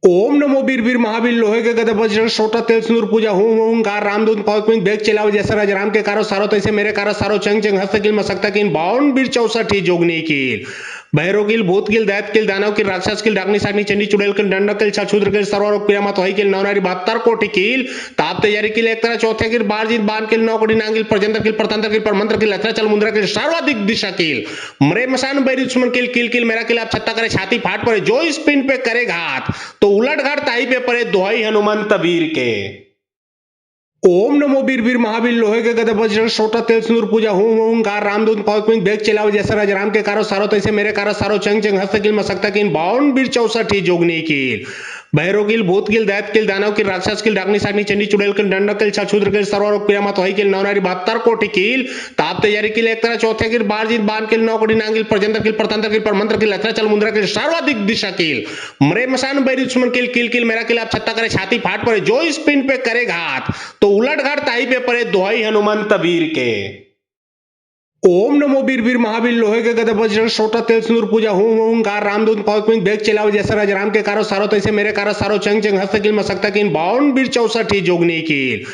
ओम नमो वीर वीर महावीर लोहे के गदे वज्र छोटा तेल सिंदूर पूजा हूं ओंकार रामदूत पौक में बेग चलाओ जैसा राज राम के कारो सारो तैसे मेरे कारो सारो चंग चंग हस्त किल मसक्ता किल 52 बीर 64 जोगनी किल भैरोगिल भूतगिल दैतगिल दानव किल राक्षस किल डाकनी साकनी चंडी चुड़ैल किल डंडक किल छछूद्र किल सर्वरोग पिरामत वही किल नवनारी 72 कोटि किल ताप तैयारी किल एक तरह चौथे किल बारजीत बान किल नौ कोटि नांगिल प्रजंतर किल प्रतंत्र किल परमंत्र किल अथरा चल मुंद्रा किल सर्वाधिक दिशा किल मरे मसान बैरी दुश्मन किल किल किल मेरा किल आप छत्ता करे छाती फाट पड़े जो इस पिंड पे करे घात तो उलट घाट ताई पे पड़े दोहाई हनुमंत वीर के। ओम नमो वीर वीर महावीर लोहे के गदे वज्र छोटा तेल सिंदूर पूजा हूं ओंकार रामदूत पौक में बेग चलाओ जैसा राज राम के कारो सारो तैसे मेरे कारो सारो चंग चंग हस्त किल मसक्ता किल 52 बीर 64 जोगनी किल भैरोगिल भूतगिल दैतगिल दानव किल राक्षस किल डाकनी साकनी चंडी चुड़ैल किल डंडक किल छछूद्र किल सर्वरोग पिरामत वही किल नवनारी 72 कोटि किल ताप तैयारी किल एक तरह चौथे किल बारजीत बान किल नौ कोटि नांगिल प्रजंतर किल प्रतंत्र किल परमंत्र किल अथरा चल मुंद्रा किल सर्वाधिक दिशा किल मरे मसान बैरी दुश्मन किल किल किल मेरा किल आप छत्ता करे छाती फाट पड़े जो इस पिंड पे करे घात तो उलट घाट ताई पे पड़े दोहाई हनुमंत वीर के। ओम नमो वीर वीर महावीर लोहे के गदे वज्र छोटा तेल सिंदूर पूजा हूं ओंकार रामदूत पौक में बेग चलाओ जैसा राज राम के कारो सारो तैसे मेरे कारो सारो चंग चंग हस्त किल मसक्ता किल 52 बीर 64 जोगनी किल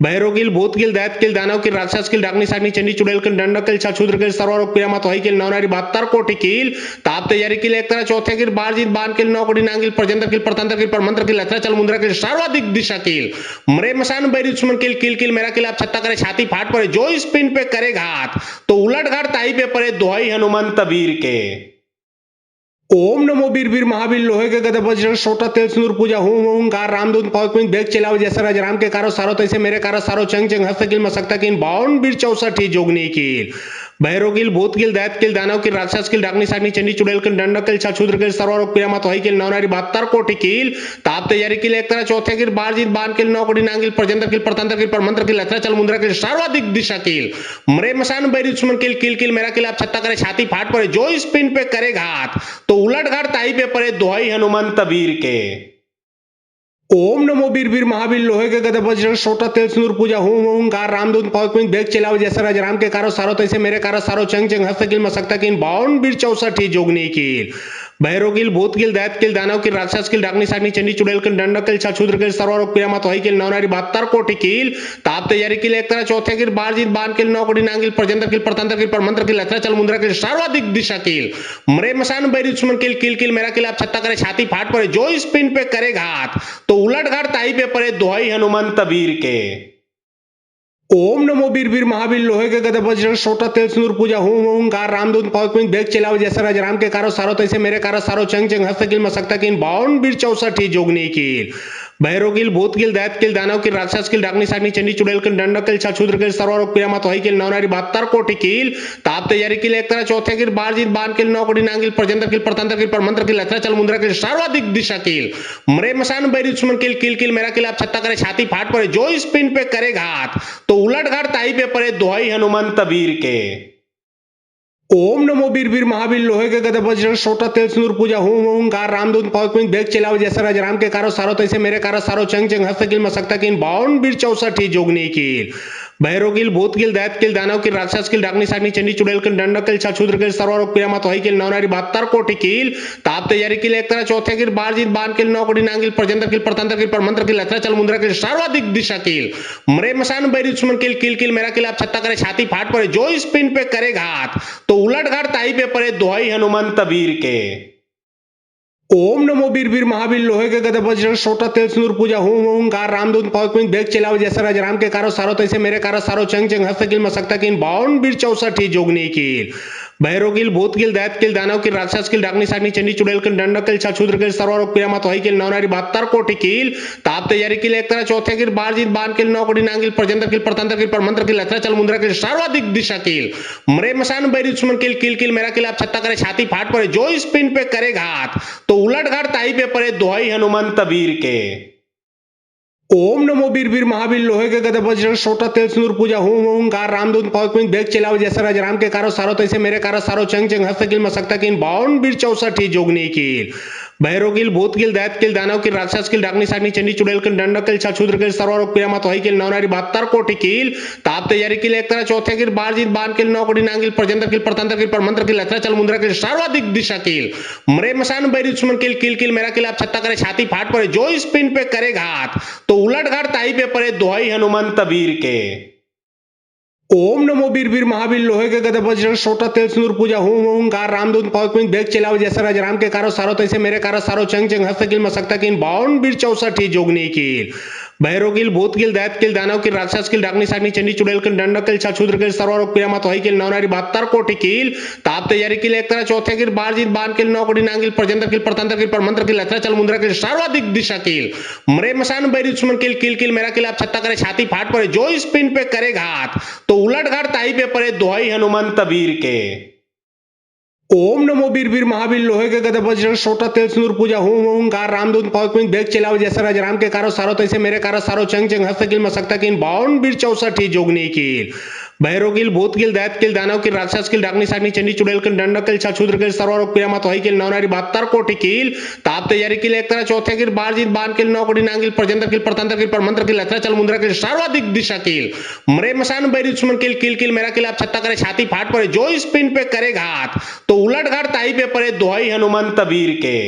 भैरोगिल भूतगिल दैतगिल दानव किल राक्षस किल डाकनी साकनी चंडी चुड़ैल किल डंडक किल छछूद्र किल सर्वरोग पिरामत वही किल नवनारी 72 कोटि किल ताप तैयारी किल एक तरह चौथे किल बारजीत बान किल नौ कोटि नांगिल प्रजंतर किल प्रतंत्र किल परमंत्र किल अथरा चल मुंद्रा किल सर्वाधिक दिशा किल मरे मसान बैरी दुश्मन किल किल किल मेरा किल आप छत्ता करे छाती फाट पड़े जो इस पिंड पे करे घात तो उलट घाट ताई पे पड़े दोहाई हनुमंत वीर के। ओम नमो वीर वीर महावीर लोहे के गदे वज्र छोटा तेल सिंदूर पूजा हूं ओंकार रामदूत पौक में बेग चलाओ जैसा राज राम के कारो सारो तैसे मेरे कारो सारो चंग चंग हस्त किल मसक्ता किल 52 बीर 64 जोगनी किल भैरोगिल भूतगिल दैतगिल दानव किल राक्षस किल डाकनी साकनी चंडी चुड़ैल किल डंडक किल छछूद्र किल सर्वरोग पिरामत वही किल नवनारी 72 कोटि किल ताप तैयारी किल एक तरह चौथे किल बारजीत बान किल नौ कोटि नांगिल प्रजंतर किल प्रतंत्र किल परमंत्र किल अथरा चल मुंद्रा किल सर्वाधिक दिशा किल मरे मसान बैरी दुश्मन किल किल किल मेरा किल आप छत्ता करे छाती फाट पड़े जो इस पिंड पे करे घात तो उलट घाट ताई पे पड़े दोहाई हनुमंत वीर के। ओम नमो वीर वीर महावीर लोहे के गदे वज्र छोटा तेल सिंदूर पूजा हूं ओंकार रामदूत पौक में बेग चलाओ जैसा राज राम के कारो सारो तैसे मेरे कारो सारो चंग चंग हस्त किल मसक्ता किल 52 बीर 64 जोगनी किल भैरोगिल भूतगिल दैतगिल दानव किल राक्षस किल डाकनी साकनी चंडी चुड़ैल किल डंडक किल छछूद्र किल सर्वरोग पिरामत वही किल नवनारी 72 कोटि किल ताप तैयारी किल एक तरह चौथे किल बारजीत बान किल नौ कोटि नांगिल प्रजंतर किल प्रतंत्र किल परमंत्र किल अथरा चल मुंद्रा किल सर्वाधिक दिशा किल मरे मसान बैरी दुश्मन किल किल किल मेरा किल आप छत्ता करे छाती फाट पड़े जो इस पिंड पे करे घात तो उलट घाट ताई पे पड़े दोहाई हनुमंत वीर के। ओम नमो वीर वीर महावीर लोहे के गदे वज्र छोटा तेल सिंदूर पूजा हूं ओंकार रामदूत पौक में बेग चलाओ जैसा राज राम के कारो सारो तैसे मेरे कारो सारो चंग चंग हस्त किल मसक्ता किल 52 बीर 64 जोगनी किल भैरोगिल भूतगिल दैतगिल दानव किल राक्षस किल डाकनी साकनी चंडी चुड़ैल किल डंडक किल छछूद्र किल सर्वरोग पिरामत वही किल नवनारी 72 कोटि किल ताप तैयारी किल एक तरह चौथे किल बारजीत बान किल नौ कोटि नांगिल प्रजंतर किल प्रतंत्र किल परमंत्र किल अथरा चल मुंद्रा किल सर्वाधिक दिशा किल मरे मसान बैरी दुश्मन किल किल किल मेरा किल आप छत्ता करे छाती फाट पड़े जो इस पिंड पे करे घात तो उलट घाट ताई पे पड़े दोहाई हनुमंत वीर के। ओम नमो वीर वीर महावीर लोहे के गदे वज्र सोटा तेल सिंदूर पूजा हूं ओंकार रामदूत पॉक में बेग चलाओ जैसा राज राम के कारो सारो तैसे मेरे कारो सारो चंग चंग हस्त किल मसक्ता किल 52 बीर 64 जोगनी किल भैरो किल भूत किल दैत किल दानव किल राक्षस किल डाकनी साकनी चंडी चुड़ैल किल दंडक किल छछूद्र किल सर्वरोग पिरामा तोही किल नवनारी 72 कोटि किल ताप तैयारी किल एक तरह चौथे किल बारजीत बान किल नौ कोटि नांगिल प्रजंतर किल प्रतंत्र किल परमंत्र किल अथरा चल मुंद्रा किल सर्वाधिक दिशा किल मरे मसान बैरी दुश्मन किल किल किल मेरा किल आप छत्ता करे छाती फाट पड़े जो इस पिन पे करे घात तो उलट घाट ताई पे पड़े दोहाई हनुमंत वीर के। ओम नमो वीर वीर महावीर लोहे के गदे वज्र सोटा तेल सिंदूर पूजा हूं ओंकार रामदूत पॉक में बेग चलाओ जैसा राज राम के कारो सारो तैसे मेरे कारो सारो चंग चंग हस्त किल मसक्ता किल 52 बीर 64 जोगनी किल भैरो किल भूत किल दैत किल दानव किल राक्षस किल डाकनी साकनी चंडी चुड़ैल किल दंडक किल छछूद्र किल सर्वरोग पिरामा तोही किल नवनारी 72 कोटि किल ताप तैयारी किल एक तरह चौथे किल बारजीत बान किल नौ कोटि नांगिल प्रजंतर किल प्रतंत्र किल परमंत्र किल अथरा चल मुंद्रा किल सर्वाधिक दिशा किल मरे मसान बैरी दुश्मन किल किल किल मेरा किल आप छत्ता करे छाती फाट पड़े जो इस पिन पे करे घात तो उलट घाट ताई पे पड़े दोहाई हनुमंत वीर के। ओम नमो वीर वीर महावीर लोहे के गदे वज्र सोटा तेल सिंदूर पूजा हूं ओंकार रामदूत पॉक में बेग चलाओ जैसा राज राम के कारो सारो तैसे मेरे कारो सारो चंग चंग हस्त किल मसक्ता किल 52 बीर 64 जोगनी किल भैरो किल भूत किल दैत किल दानव किल राक्षस किल डाकनी साकनी चंडी चुड़ैल किल दंडक किल छछूद्र किल सर्वरोग पिरामा तोही किल नवनारी 72 कोटि किल ताप तैयारी किल एक तरह चौथे किल बारजीत बान किल नौ कोटि नांगिल प्रजंतर किल प्रतंत्र किल परमंत्र किल अथरा चल मुंद्रा किल सर्वाधिक दिशा किल मरे मसान बैरी दुश्मन किल किल किल मेरा किल आप छत्ता करे छाती फाट पड़े जो इस पिन पे करे घात तो उलट घाट ताई पे पड़े दोहाई हनुमंत वीर के। ओम नमो वीर वीर महावीर लोहे के गदे वज्र सोटा तेल सिंदूर पूजा हूं ओंकार रामदूत पॉक में बेग चलाओ जैसा राज राम के कारो सारो तैसे मेरे कारो सारो चंग चंग हस्त किल मसक्ता किल 52 बीर 64 जोगनी किल भैरो किल भूत किल दैत किल दानव किल राक्षस किल डाकनी साकनी चंडी चुड़ैल किल दंडक किल छछूद्र किल सर्वरोग पिरामा तोही किल नवनारी 72 कोटि किल ताप तैयारी किल एक तरह चौथे किल बारजीत बान किल नौ कोटि नांगिल प्रजंतर किल प्रतंत्र किल परमंत्र किल अथरा चल मुंद्रा किल सर्वाधिक दिशा किल मरे मसान बैरी दुश्मन किल किल किल मेरा किल आप छत्ता करे छाती फाट पड़े जो इस पिन पे करे घात तो उलट घाट ताई पे पड़े दोहाई हनुमंत वीर के। ओम नमो वीर वीर महावीर लोहे के गदे वज्र सोटा तेल सिंदूर पूजा हूं ओंकार रामदूत पॉक में बेग चलाओ जैसा राज राम के कारो सारो तैसे मेरे कारो सारो चंग चंग हस्त किल मसक्ता किल 52 बीर 64 जोगनी किल भैरो किल भूत किल दैत किल दानव किल राक्षस किल डाकनी साकनी चंडी चुड़ैल किल दंडक किल छछूद्र किल सर्वरोग पिरामा तोही किल नवनारी 72 कोटि किल ताप तैयारी किल एक तरह चौथे किल बारजीत बान किल नौ कोटि नांगिल प्रजंतर किल प्रतंत्र किल परमंत्र किल अथरा चल मुंद्रा किल सर्वाधिक दिशा किल मरे मसान बैरी दुश्मन किल किल किल मेरा किल आप छत्ता करे छाती फाट पड़े जो इस पिन पे करे घात तो उलट घाट ताई पे पड़े दोहाई हनुमंत वीर के।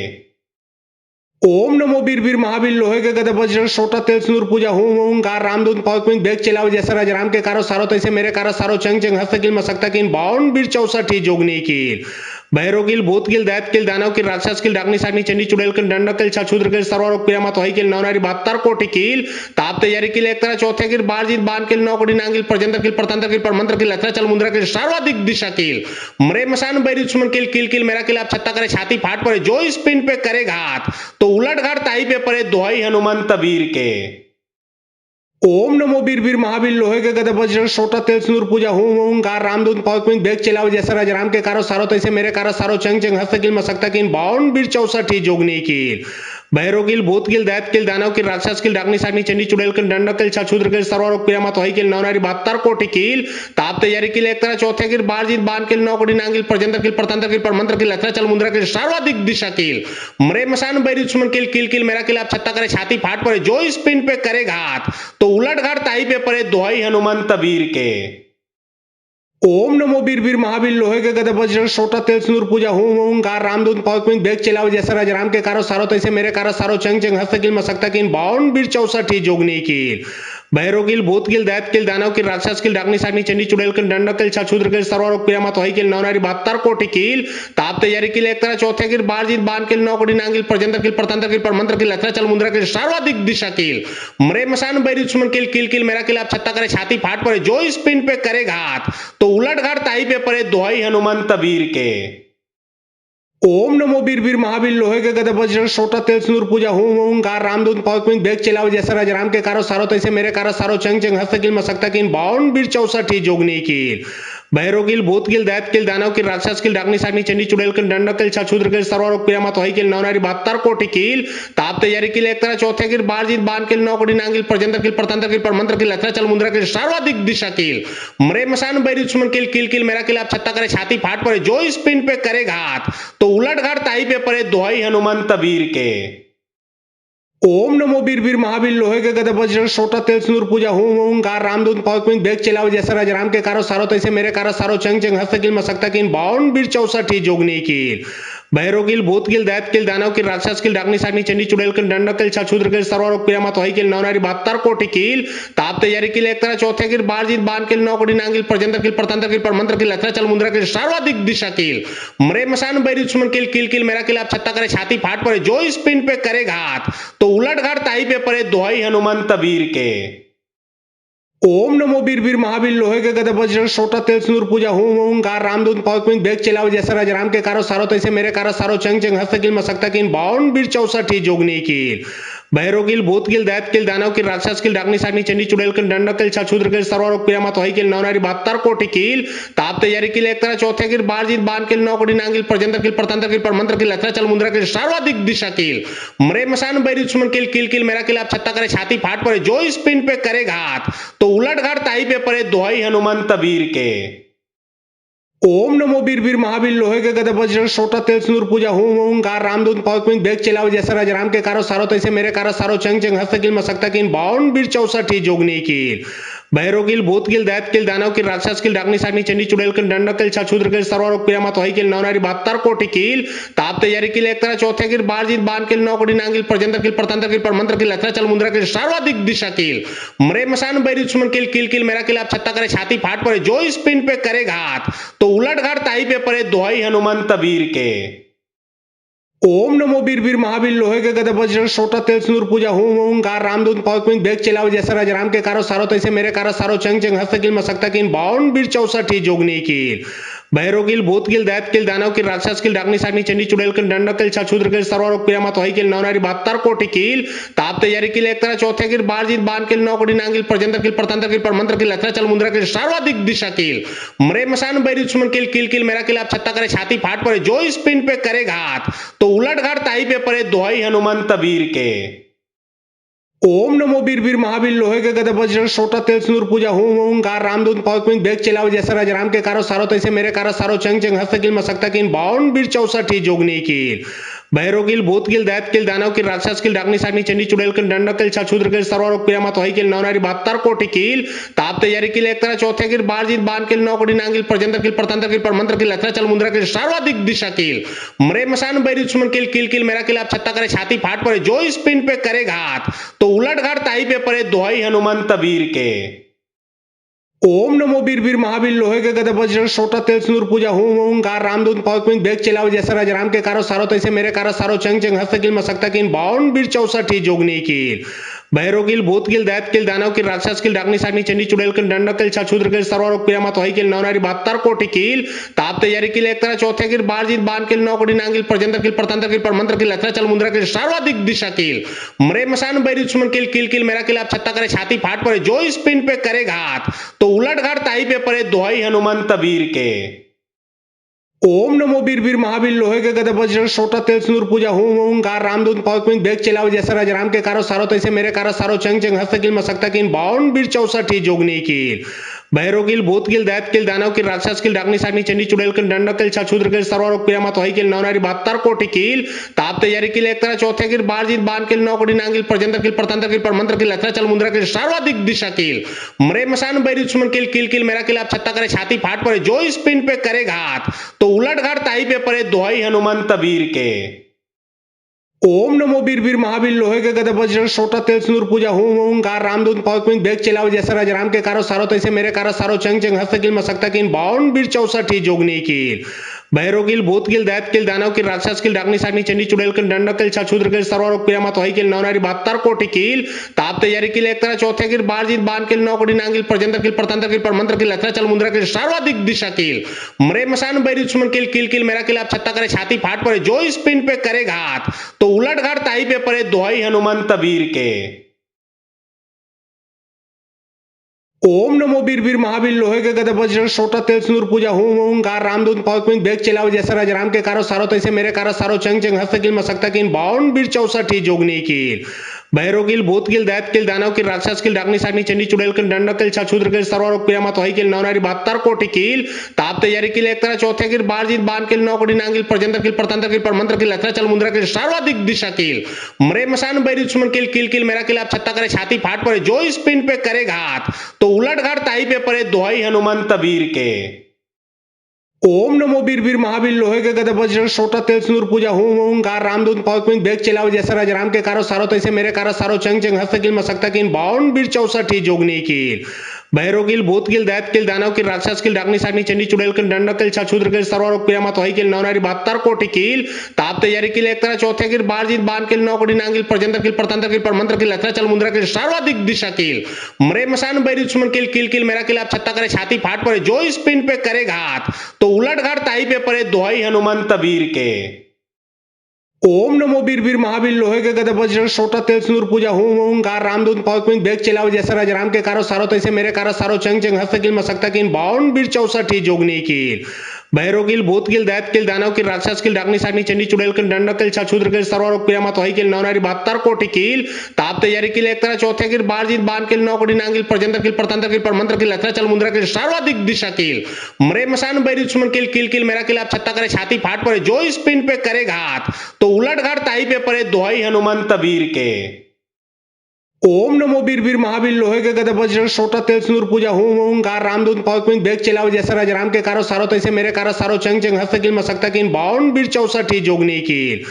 ओम नमो वीर वीर महावीर लोहे के गदे वज्र सोटा तेल सिंदूर पूजा हूं ओंकार रामदूत पॉक में बेग चलाओ जैसा राज राम के कारो सारो तैसे मेरे कारो सारो चंग चंग हस्त किल मसक्ता किल 52 बीर 64 जोगनी किल भैरो किल भूत किल दैत किल दानव किल राक्षस किल डाकनी साकनी चंडी चुड़ैल किल दंडक किल छछूद्र किल सर्वरोग पिरामा तोही किल नवनारी 72 कोटि किल ताप तैयारी किल एक तरह चौथे किल बारजीत बान किल नौ कोटि नांगिल प्रजंतर किल प्रतंत्र किल परमंत्र किल अथरा चल मुंद्रा किल सर्वाधिक दिशा किल मरे मसान बैरी दुश्मन किल किल किल मेरा किल आप छत्ता करे छाती फाट पड़े जो इस पिन पे करे घात तो उलट घाट ताई पे पड़े दोहाई हनुमंत वीर के। ओम नमो वीर वीर महावीर लोहे के गदे वज्र सोटा तेल सिंदूर पूजा हूं ओंकार रामदूत पॉक में बेग चलाओ जैसा राज राम के कारो सारो तैसे मेरे कारो सारो चंग चंग हस्त किल मसक्ता किल 52 बीर 64 जोगनी किल भैरो किल भूत किल दैत किल दानव किल राक्षस किल डाकनी साकनी चंडी चुड़ैल किल दंडक किल छछूद्र किल सर्वरोग पिरामा तोही किल नवनारी 72 कोटि किल ताप तैयारी किल एक तरह चौथे किल बारजीत बान किल नौ कोटि नांगिल प्रजंतर किल प्रतंत्र किल परमंत्र किल अथरा चल मुंद्रा किल सर्वाधिक दिशा किल मरे मसान बैरी दुश्मन किल किल किल मेरा किल आप छत्ता करे छाती फाट पड़े जो इस पिन पे करे घात तो उलट घाट ताई पे पड़े दोहाई हनुमंत वीर के। ओम नमो वीर वीर महावीर लोहे के गदे वज्र सोटा तेल सिंदूर पूजा हूं ओंकार रामदूत पॉक में बेग चलाओ जैसा राज राम के कारो सारो तैसे मेरे कारो सारो चंग चंग हस्त किल मसक्ता किल 52 बीर 64 जोगनी किल भैरो किल भूत किल दैत किल दानव किल राक्षस किल डाकनी साकनी चंडी चुड़ैल किल दंडक किल छछूद्र किल सर्वरोग पिरामा तोही किल नवनारी 72 कोटि किल ताप तैयारी किल एक तरह चौथे किल बारजीत बान किल नौ कोटि नांगिल प्रजंतर किल प्रतंत्र किल परमंत्र किल अथरा चल मुंद्रा किल सर्वाधिक दिशा किल मरे मसान बैरी दुश्मन किल किल किल मेरा किल आप छत्ता करे छाती फाट पड़े जो इस पिन पे करे घात तो उलट घाट ताई पे पड़े दोहाई हनुमंत वीर के। ओम नमो वीर वीर महावीर लोहे के गदे वज्र सोटा तेल सिंदूर पूजा हूं ओंकार रामदूत पॉक में बेग चलाओ जैसा राज राम के कारो सारो तैसे मेरे कारो सारो चंग चंग हस्त किल मसक्ता किल 52 बीर 64 जोगनी किल भैरव भूत दैत दानव राक्षस डाकनी साकनी चंडी चुड़ैल दंडक छूद्र सर्वरोग पिरामत वही नवनारी 72 कोटि ताप तैयारी एक तरह चौथे बारजीत बान नौ कोटि नांगिल प्रजंतर परतंत्र परमंत्र लथरा चल मुंद्रा सर्वाधिक दिशा मरे मसान बैरी दुश्मन किल मेरा आप छत्ता करे छाती फाट पड़े जो इस पिंड पे करे घात तो उलट घाट ताई पे पड़े दोहाई हनुमंत वीर के। ओम नमो वीर वीर महावीर लोहे के गदे वज्र छोटा तेल सिंदूर पूजा हूं ओंकार रामदूत पौक में बेग चलाओ जैसा राज राम के कारो सारो तैसे मेरे कारो सारो चंग चंग हस्त मसक्ता किन 52 वीर 64 जोगनी कील भैरव भूत दैत दानव राक्षस डाकनी साकनी चंडी चुड़ैल दंडक छूद्र सर्वरोग पिरामत वही नवनारी 72 कोटि ताप तैयारी एक तरह चौथे बारजीत बान नौ कोटि नांगिल प्रजंतर परतंत्र परमंत्र लथरा चल मुंद्रा सर्वाधिक दिशा मरे मसान बैरी दुश्मन किल मेरा आप छत्ता करे छाती फाट पड़े जो इस पिंड पे करे घात तो उलट घाट ताई पे पड़े दोहाई हनुमंत वीर के। ओम नमो वीर वीर महावीर लोहे के गदे वज्र छोटा तेल सिंदूर पूजा हूं ओंकार रामदूत पौक में बेग चलाओ जैसा राज राम के कारो सारो तैसे मेरे कारो सारो चंग चंग हस्त मसक्ता किन 52 वीर 64 जोगनी कील भैरव भूत दैत दानव राक्षस डाकनी साकनी चंडी चुड़ैल दंडक छूद्र सर्वरोग पिरामत वही नवनारी 72 कोटि ताप तैयारी एक तरह चौथे बारजीत बान नौ कोटि नांगिल प्रजंतर परतंत्र परमंत्र लथरा चल मुंद्रा सर्वाधिक दिशा मरे मसान बैरी दुश्मन किल मेरा आप छत्ता करे छाती फाट पड़े जो इस पिंड पे करे घात तो उलट घाट ताई पे पड़े दोहाई हनुमंत वीर के। ओम नमो वीर वीर महावीर लोहे के गदे वज्र छोटा तेल सिंदूर पूजा हूं ओंकार रामदूत पौक में बेग चलाओ जैसा राज राम के कारो सारो तैसे मेरे कारो सारो चंग चंग हस्त मसक्ता किन 52 वीर 64 जोगनी कील भैरव भूत दैत दानव राक्षस डाकनी साकनी चंडी चुड़ैल दंडक छूद्र सर्वरोग पिरामत वही नवनारी 72 कोटि ताप तैयारी एक तरह चौथे बारजीत बान नौ कोटि नांगिल प्रजंतर परतंत्र परमंत्र लथरा चल मुंद्रा सर्वाधिक दिशा मरे मसान बैरी दुश्मन किल मेरा आप छत्ता करे छाती फाट पड़े जो इस पिंड पे करे घात तो उलट घाट ताई पे पड़े दोहाई हनुमंत वीर के। ओम नमो वीर वीर महावीर लोहे के गदे वज्र छोटा तेल सिंदूर पूजा हूं ओंकार रामदूत पौक में बेग चलाओ जैसा राज राम के कारो सारो तैसे मेरे कारो सारो चंग चंग हस्त मसक्ता किन 52 वीर 64 जोगनी कील भैरव भूत दैत दानव राक्षस डाकनी साकनी चंडी चुड़ैल दंडक छूद्र सर्वरोग पिरामत वही नवनारी 72 कोटि ताप तैयारी एक तरह चौथे बारजीत बान नौ कोटि नांगिल प्रजंतर परतंत्र परमंत्र लथरा चल मुंद्रा सर्वाधिक दिशा मरे मसान बैरी दुश्मन किल मेरा आप छत्ता करे छाती फाट पड़े जो इस पिंड पे करे घात तो उलट घाट ताई पे पड़े दोहाई हनुमंत वीर के। ओम नमो वीर वीर महावीर लोहे के गदे वज्र छोटा तेल सिंदूर पूजा हूं ओंकार रामदूत पौक में बेग चलाओ जैसा राज राम के कारो सारो तैसे मेरे कारो सारो चंग चंग हस्त मसक्ता किन 52 वीर 64 जोगनी कील भैरव भूत दैत दानव राक्षस डाकनी साकनी चंडी चुड़ैल दंडक छूद्र सर्वरोग पिरामत वही नवनारी 72 कोटि ताप तैयारी एक तरह चौथे बारजीत बान नौ कोटि नांगिल प्रजंतर परतंत्र परमंत्र लथरा चल मुंद्रा सर्वाधिक दिशा मरे मसान बैरी दुश्मन किल मेरा आप छत्ता करे छाती फाट पड़े जो इस पिंड पे करे घात तो उलट घाट ताई पे पड़े दोहाई हनुमंत वीर के। ओम नमो वीर वीर महावीर लोहे के गदे वज्र छोटा तेल सिंदूर पूजा हूं ओंकार रामदूत पौक में बेग चलाओ जैसा राज राम के कारो सारो तैसे मेरे कारो सारो चंग चंग हस्त मसक्ता किन 52 वीर 64 जोगनी कील भैरव भूत दैत दानव राक्षस डाकनी साकनी चंडी चुड़ैल दंडक छूद्र सर्वरोग पिरामत वही नवनारी 72 कोटि ताप तैयारी एक तरह चौथे बारजीत बान नौ कोटि नांगिल प्रजंतर परतंत्र परमंत्र लथरा चल मुंद्रा सर्वाधिक दिशा मरे मसान बैरी दुश्मन किल मेरा आप छत्ता करे छाती फाट पड़े जो इस पिंड पे करे घात तो उलट घाट ताई पे पड़े दोहाई हनुमंत वीर के। ओम नमो वीर वीर महावीर लोहे के गदे वज्र छोटा तेल सिंदूर पूजा हूं ओंकार रामदूत पौक में बेग चलाओ जैसा राज राम के कारो सारो तैसे मेरे कारो सारो चंग चंग हस्त मसक्ता किन 52 वीर 64 जोगनी कील भैरव भूत दैत दानव राक्षस डाकनी साकनी चंडी चुड़ैल दंडक छूद्र सर्वरोग पिरामत वही नवनारी 72 कोटि ताप तैयारी एक तरह चौथे बारजीत बान नौ कोटि नांगिल प्रजंतर परतंत्र परमंत्र लथरा चल मुंद्रा सर्वाधिक दिशा मरे मसान बैरी दुश्मन किल मेरा आप छत्ता करे छाती फाट पड़े जो इस पिंड पे करे घात तो उलट घाट ताई पे पड़े दोहाई हनुमंत वीर के। ओम नमो वीर वीर महावीर लोहे के गदे वज्र छोटा तेल सिंदूर पूजा हूं ओंकार रामदूत पौक में बेग चलाओ जैसा राज राम के कारो सारो तैसे मेरे कारो सारो चंग चंग हस्त मसक्ता किन 52 वीर 64 जोगनी कील भैरव भूत दैत दानव राक्षस डाकनी साकनी चंडी चुड़ैल दंडक छूद्र सर्वरोग पिरामत वही नवनारी 72 कोटि ताप तैयारी एक तरह चौथे बारजीत बान नौ कोटि नांगिल प्रजंतर परतंत्र परमंत्र लथरा चल मुंद्रा सर्वाधिक दिशा मरे मसान बैरी दुश्मन किल मेरा आप छत्ता करे छाती फाट पड़े जो इस पिंड पे करे घात तो उलट घाट ताई पे पड़े दोहाई हनुमंत वीर के। ओम नमो वीर वीर महावीर लोहे के गदे वज्र सोटा तेल सिंदूर पूजा हूं ओंकार रामदूत पौक में बेग चलाओ जैसा राजराम के कारो सारो तैसे मेरे कारो सारो चंग चंग हस्त किल मसक्ता किन 52 बीर 64 जोगनी कील भैरो किल भूत किल दैत किल दानव किल राक्षस किल डाकनी साकनी चंडी चुड़ैल किल दंड किल छछूद्र किल सर्वरोग पियामा तोही किल नवनारी 72 कोटि किल ताप तैयारी किल एक तरह चौथे किल बार जीत बान किल नौ कोटि नांगिल प्रजंतर किल प्रतंत्र किल परमंत्र किल लथरा चल मुंद्रा किल सर्वाधिक दिशा किल मरे मसान बैरी दुश्मन किल किल किल मेरा किल आप छत्ता करे छाती फाट पड़े जो इस पिन पे करे घात तो उलट घाट ताई पे पड़े दोहाई हनुमंत वीर के। ओम नमो वीर वीर महावीर लोहे के गदे वज्र सोटा तेल सिंदूर पूजा हूं ओंकार रामदूत पौक में बेग चलाओ जैसा राजराम के कारो सारो तैसे मेरे कारो सारो चंग चंग हस्त किल मसक्ता किन 52 बीर 64 जोगनी कील भैरो किल भूत किल दैत किल दानव किल राक्षस किल डाकनी साकनी चंडी चुड़ैल किल दंड किल छछूद्र किल सर्वरोग पियामा तोही किल नवनारी 72 कोटि कील ताप तैयारी किल एक तरह चौथे किल बार जीत बान किल नौ कोटि नांगिल प्रजंतर किल प्रतंत्र किल परमंत्र किल लथरा चल मुंद्रा किल सर्वाधिक दिशा किल मरे मसान बैरी दुश्मन किल किल किल मेरा किल आप छत्ता करे छाती फाट पड़े जो इस पिन पे करे घात तो उलट घाट ताई पे पड़े दोहाई हनुमंत वीर के। ओम नमो वीर वीर महावीर लोहे के गदे वज्र सोटा तेल सिंदूर पूजा हूं ओंकार रामदूत पौक में बेग चलाओ जैसा राजराम के कारो सारो तैसे मेरे कारो सारो चंग चंग हस्त किल मसक्ता किन 52 बीर 64 जोगनी कील भैरो किल भूत किल दैत किल दानव किल राक्षस किल डाकनी साकनी चंडी चुड़ैल किल दंड किल छछूद्र किल सर्वरोग पियामा तोही किल नवनारी 72 कोटि कील ताप तैयारी किल एक तरह चौथे किल बार जीत बान किल नौ कोटि नांगिल प्रजंतर किल प्रतंत्र किल परमंत्र किल लथरा चल मुंद्रा किल सर्वाधिक दिशा किल मरे मसान बैरी दुश्मन किल किल किल मेरा किल आप छत्ता करे छाती फाट पड़े जो इस पिन पे करे घात तो उलट घाट ताई पे पड़े दोहाई हनुमंत वीर के। ओम नमो वीर वीर महावीर लोहे के गदे वज्र सोटा तेल सिंदूर पूजा हूं ओंकार रामदूत पौक में बेग चलाओ जैसा राजराम के कारो सारो तैसे मेरे कारो सारो चंग चंग हस्त किल मसक्ता किन 52 बीर 64 जोगनी कील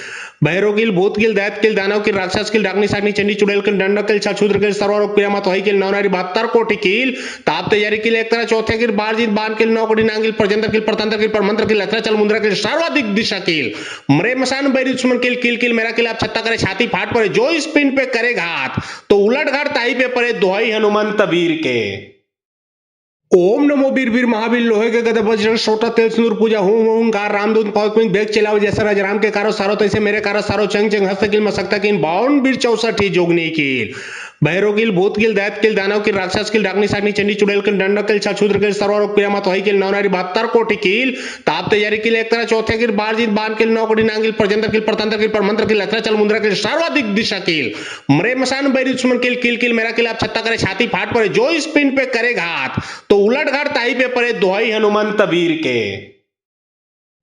भैरो किल भूत किल दैत किल दानव किल राक्षस किल डाकनी साकनी चंडी चुड़ैल किल दंड किल छछूद्र किल सर्वरोग पियामा तोही किल नवनारी 72 कोटि कील ताप तैयारी किल एक तरह चौथे किल बार जीत बान किल नौ कोटि नांगिल प्रजंतर किल प्रतंत्र किल परमंत्र किल लथरा चल मुंद्रा किल सर्वाधिक दिशा किल मरे मसान बैरी दुश्मन किल किल किल मेरा किल आप छत्ता करे छाती फाट पड़े जो इस पिन पे करे घात तो उलट घाट ताई पे पड़े दोहाई हनुमंत वीर के। ओम नमो वीर वीर महावीर लोहे के गदे वज्र सोटा तेल सिंदूर पूजा हूं ओंकार रामदूत पौक में बेग चलाओ जैसा राजराम के कारो सारो तैसे मेरे कारो सारो चंग चंग हस्त किल मसक्ता किन 52 बीर 64 जोगनी कील भैरो किल भूत किल दैत किल दानव किल राक्षस किल डाकनी साकनी चंडी चुड़ैल किल दंड किल छछूद्र किल सर्वरोग पियामा तोही किल नवनारी 72 कोटि कील ताप तैयारी किल एक तरह चौथे किल बार जीत बान किल नौ कोटि नांगिल प्रजंतर किल प्रतंत्र किल परमंत्र किल लथरा चल मुंद्रा किल सर्वाधिक दिशा किल मरे मसान बैरी दुश्मन किल किल किल मेरा किल आप छत्ता करे छाती फाट पड़े जो इस पिन पे करे घात तो उलट घाट ताई पे पड़े दोहाई हनुमंत वीर के।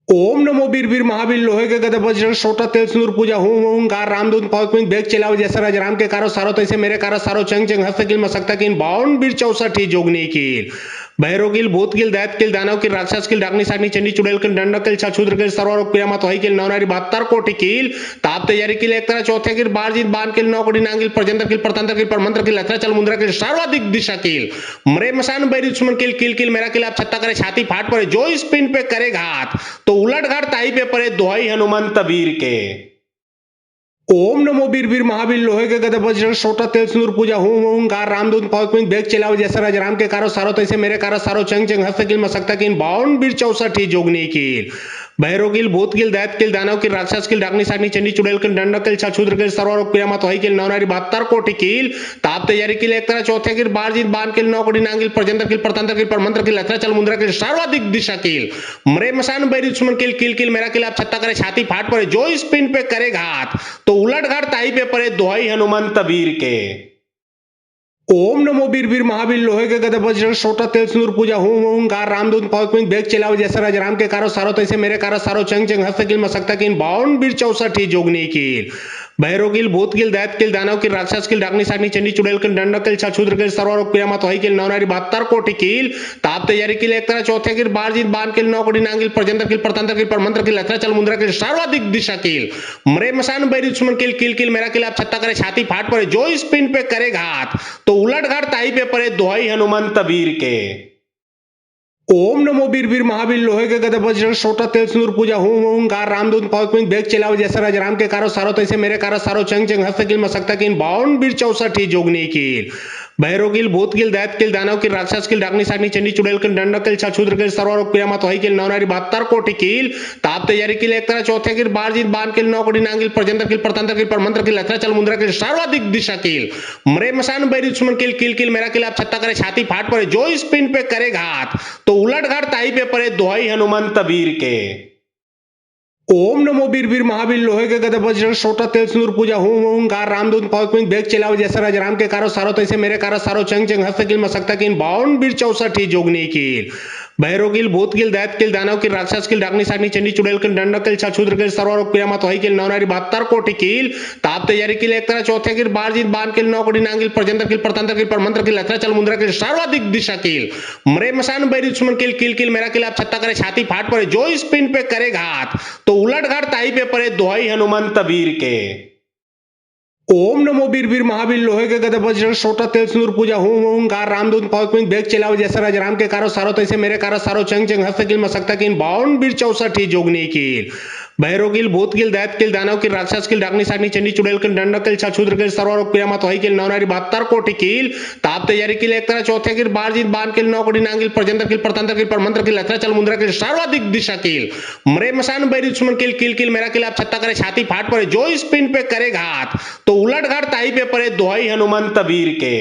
ओम नमो वीर वीर महावीर लोहे के गदे वज्र सोटा तेल सिंदूर पूजा हूं ओंकार रामदूत पौक में बेग चलाओ जैसा राजराम के कारो सारो तैसे मेरे कारो सारो चंग चंग हस्त किल मसक्ता किन 52 बीर 64 जोगनी कील भैरो किल भूत किल दैत किल दानव किल राक्षस किल डाकनी साकनी चंडी चुड़ैल किल दंड किल छछूद्र किल सर्वरोग पियामा तोही किल नवनारी 72 कोटि कील ताप तैयारी किल एक तरह चौथे किल बार जीत बान किल नौ कोटि नांगिल प्रजंतर किल प्रतंत्र किल परमंत्र किल लथरा चल मुंद्रा किल सर्वाधिक दिशा किल मरे मसान बैरी दुश्मन किल किल किल मेरा किल आप छत्ता करे छाती फाट पड़े जो इस पिन पे करे घात तो उलट घाट ताई पे पड़े दोहाई हनुमंत वीर के। ओम नमो वीर वीर महावीर लोहे के गदे वज्र सोटा तेल सिंदूर पूजा हूं ओंकार रामदूत पौक में बेग चलाओ जैसा राजराम के कारो सारो तैसे मेरे कारो सारो चंग चंग हस्त किल मसक्ता किन 52 बीर 64 जोगनी कील भैरो किल भूत किल दैत किल दानव किल राक्षस किल डाकनी साकनी चंडी चुड़ैल किल दंड किल छछूद्र किल सर्वरोग पियामा तोही किल नवनारी 72 कोटि कील ताप तैयारी किल एक तरह चौथे किल बार जीत बान किल नौ कोटि नांगिल प्रजंतर किल प्रतंत्र किल परमंत्र किल लथरा चल मुंद्रा किल सर्वाधिक दिशा किल मरे मसान बैरी दुश्मन किल किल किल मेरा किल आप छत्ता करे छाती फाट पड़े जो इस पिन पे करे घात तो उलट घाट ताई पे पड़े दोहाई हनुमंत वीर के। ओम नमो वीर वीर महावीर लोहे के गदे वज्र सोटा तेल सिंदूर पूजा हूं ओंकार रामदूत पौक में बेग चलाओ जैसा राजराम के कारो सारो तैसे मेरे कारो सारो चंग चंग हस्त किल मसक्ता किन 52 बीर 64 जोगनी कील भैरो किल भूत किल दैत किल दानव किल राक्षस किल डाकनी साकनी चंडी चुड़ैल किल दंड किल छछूद्र किल सर्वरोग पियामा तोही किल नवनारी 72 कोटि कील ताप तैयारी किल एक तरह चौथे किल बार जीत बान किल नौ कोटि नांगिल प्रजंतर किल प्रतंत्र किल परमंत्र किल लथरा चल मुंद्रा किल सर्वाधिक दिशा किल मरे मसान बैरी दुश्मन किल किल किल मेरा किल आप छत्ता करे छाती फाट पड़े जो इस पिन पे करे घात तो उलट घाट ताई पे पड़े दोहाई हनुमंत वीर के। ओम नमो वीर वीर महावीर लोहे के गदे वज्र सोटा तेल सिंदूर पूजा हूं ओंकार रामदूत पौक में बेग चलाओ जैसा राजराम के कारो सारो तैसे मेरे कारो सारो चंग चंग हस्त किल मसक्ता किन 52 बीर 64 जोगनी कील भैरव भूत दैत दानव राक्षस डाकनी साकनी चंडी चुड़ैल दंडक छूद्र सर्वरोग पियामा तो हई नवनारी 72 कोटि ताप तैयारी एक तरह चौथे बारजीत बान नौ कोटि नांगिल प्रजंतर परतंत्र परमंत्र लथरा चल मुंद्रा सर्वाधिक दिशा मरे मसान बैरी दुश्मन किल मेरा आप छत्ता करे छाती फाट पड़े जो इस पिंड पे करे घात तो उलट घाट ताई पे पड़े दोहाई हनुमंत वीर के। ओम नमो वीर वीर महावीर लोहे के गदे वज्र सोटा तेल सिंदूर पूजा हूं ओंकार रामदूत पौक में बेग चलाओ जैसा राज राम के कारो सारो तैसे मेरे कारो सारो चंग चंग हस्त किल मसक्ता किन 52 बीर 64 जोगनी कील भैरव भूत दैत दानव राक्षस डाकनी साकनी चंडी चुड़ैल दंडक छूद्र सर्वरोग पियामा तो हई नवनारी 72 कोटि ताप तैयारी एक तरह चौथे बारजीत बान नौ कोटि नांगिल प्रजंतर परतंत्र परमंत्र लथरा चल मुंद्रा सर्वाधिक दिशा मरे मसान बैरी दुश्मन किल मेरा आप छत्ता करे छाती फाट पड़े जो इस पिंड पे करे घात तो उलट घाट ताई पे पड़े दोहाई हनुमंत वीर के। ओम नमो वीर वीर महावीर लोहे के गदे वज्र सोटा तेल सिंदूर पूजा हूं ओंकार रामदूत पौक में बेग चलाओ जैसा राज राम के कारो सारो तैसे मेरे कारो सारो चंग चंग हस्त किल मसक्ता किन 52 बीर 64 जोगनी कील भैरव भूत दैत दानव राक्षस डाकनी साकनी चंडी चुड़ैल दंडक छूद्र सर्वरोग पियामा तो हई नवनारी 72 कोटि ताप तैयारी एक तरह चौथे बारजीत बान नौ कोटि नांगिल प्रजंतर परतंत्र परमंत्र लथरा चल मुंद्रा सर्वाधिक दिशा मरे मसान बैरी दुश्मन किल मेरा आप छत्ता करे छाती फाट पड़े जो इस पिंड पे करे घात तो उलट घाट ताई पे पड़े दोहाई हनुमंत वीर के।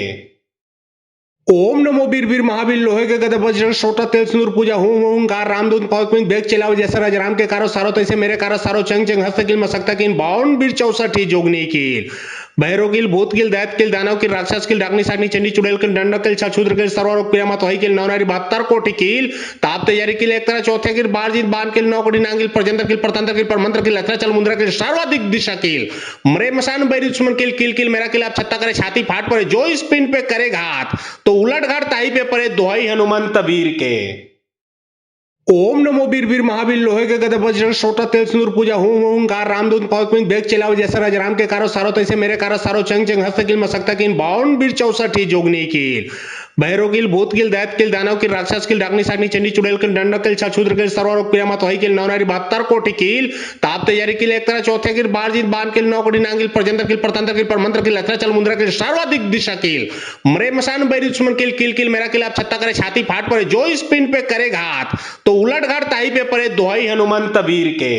ओम नमो वीर वीर महावीर लोहे के गदे वज्र सोटा तेल सिंदूर पूजा हूं ओंकार रामदूत पौक में बेग चलाओ जैसा राज राम के कारो सारो तैसे मेरे कारो सारो चंग चंग हस्त किल मसक्ता किन 52 बीर 64 जोगनी कील भैरव भूत दैत दानव राक्षस डाकनी साकनी चंडी चुड़ैल दंडक छूद्र सर्वरोग पियामा तो हई नवनारी 72 कोटि ताप तैयारी एक तरह चौथे बारजीत बान नौ कोटि नांगिल प्रजंतर परतंत्र परमंत्र लथरा चल मुंद्रा सर्वाधिक दिशा मरे मसान बैरी दुश्मन किल मेरा आप छत्ता करे छाती फाट पड़े जो इस पिंड पे करे घात तो उलट घाट ताई पे पड़े दोहाई हनुमंत वीर के। ओम नमो वीर वीर महावीर लोहे के गदे वज्र सोटा तेल सिंदूर पूजा हूं ओंकार रामदूत पौक में बेग चलाओ जैसा राज राम के कारो सारो तैसे मेरे कारो सारो चंग चंग हस्त किल मसक्ता किन 52 बीर 64 जोगनी कील भैरव भूत दैत दानव राक्षस डाकनी साकनी चंडी चुड़ैल दंडक छूद्र सर्वरोग पियामा तो हई नवनारी 72 कोटि ताप तैयारी एक तरह चौथे बारजीत बान नौ कोटि नांगिल प्रजंतर परतंत्र परमंत्र लथरा चल मुंद्रा सर्वाधिक दिशा मरे मसान बैरी दुश्मन किल मेरा आप छत्ता करे छाती फाट पड़े जो इस पिंड पे करे घात तो उलट घाट ताई पे पड़े दोहाई हनुमंत वीर के।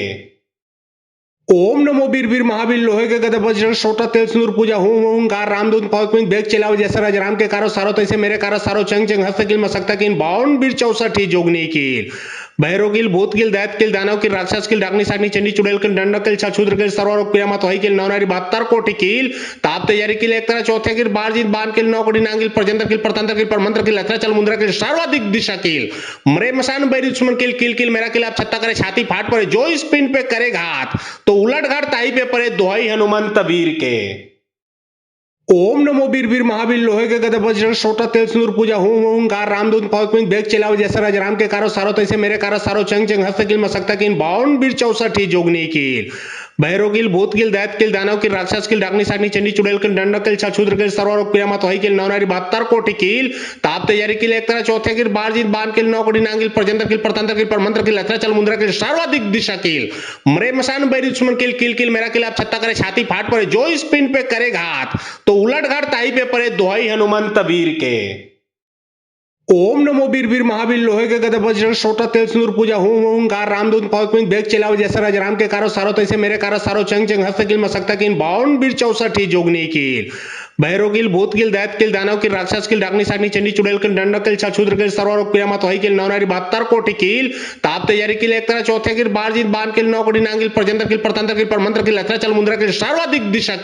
ओम नमो वीर वीर महावीर लोहे के गदे वज्र सोटा तेल सिंदूर पूजा हूं ओंकार रामदूत पौक में बेग चलाओ जैसा राज राम के कारो सारो तैसे मेरे कारो सारो चंग चंग हस्त किल मसक्ता किन 52 बीर 64 जोगनी कील भैरव भूत दैत दानव राक्षस डाकनी साकनी चंडी चुड़ैल दंडक छूद्र सर्वरोग पियामा तो हई नवनारी 72 कोटि ताप तैयारी एक तरह चौथे बारजीत बान नौ कोटि नांगिल प्रजंतर परतंत्र परमंत्र लथरा चल मुंद्रा सर्वाधिक दिशा मरे मसान बैरी दुश्मन किल मेरा आप छत्ता करे छाती फाट पड़े जो इस पिंड पे करे घात तो उलट घाट ताई पे पड़े दोहाई हनुमंत वीर के। ओम नमो वीर वीर महावीर लोहे के गदे वज्र सोटा तेल सिंदूर पूजा हूं ओंकार रामदूत पौक में बेग चलाओ जैसा राज राम के कारो सारो तैसे मेरे कारो सारो चंग चंग हस्त किल मसक्ता किन 52 बीर 64 जोगनी कील भैरव भूत दैत दानव राक्षस डाकनी साकनी चंडी चुड़ैल दंडक छूद्र सर्वरोग पियामा तो हई नवनारी 72 कोटि ताप तैयारी एक तरह चौथे बारजीत बान नौ कोटि नांगिल प्रजंतर परतंत्र परमंत्र लथरा चल मुंद्रा सर्वाधिक दिशा मरे मसान बैरी दुश्मन किल मेरा आप छत्ता करे छाती फाट पड़े जो इस पिंड पे करे घात तो उलट घाट ताई पे पड़े दोहाई हनुमंत वीर के। ओम नमो वीर वीर महावीर लोहे के गदे वज्र सोटा तेल सिंदूर पूजा हूं ओंकार रामदूत पौक में बेग चलाओ जैसा राज राम के कारो सारो तैसे मेरे कारो सारो चंग चंग हस्त किल मसक्ता किन 52 बीर 64 जोगनी कील भैरव भूत दैत दानव राक्षस डाकनी साकनी चंडी चुड़ैल दंडक छूद्र सर्वरोग पियामा तो हई नवनारी 72 कोटि ताप तैयारी एक तरह चौथे बारजीत बान नौ कोटि नांगिल प्रजंतर परतंत्र परमंत्र लथरा चल मुंद्रा सर्वाधिक दिशा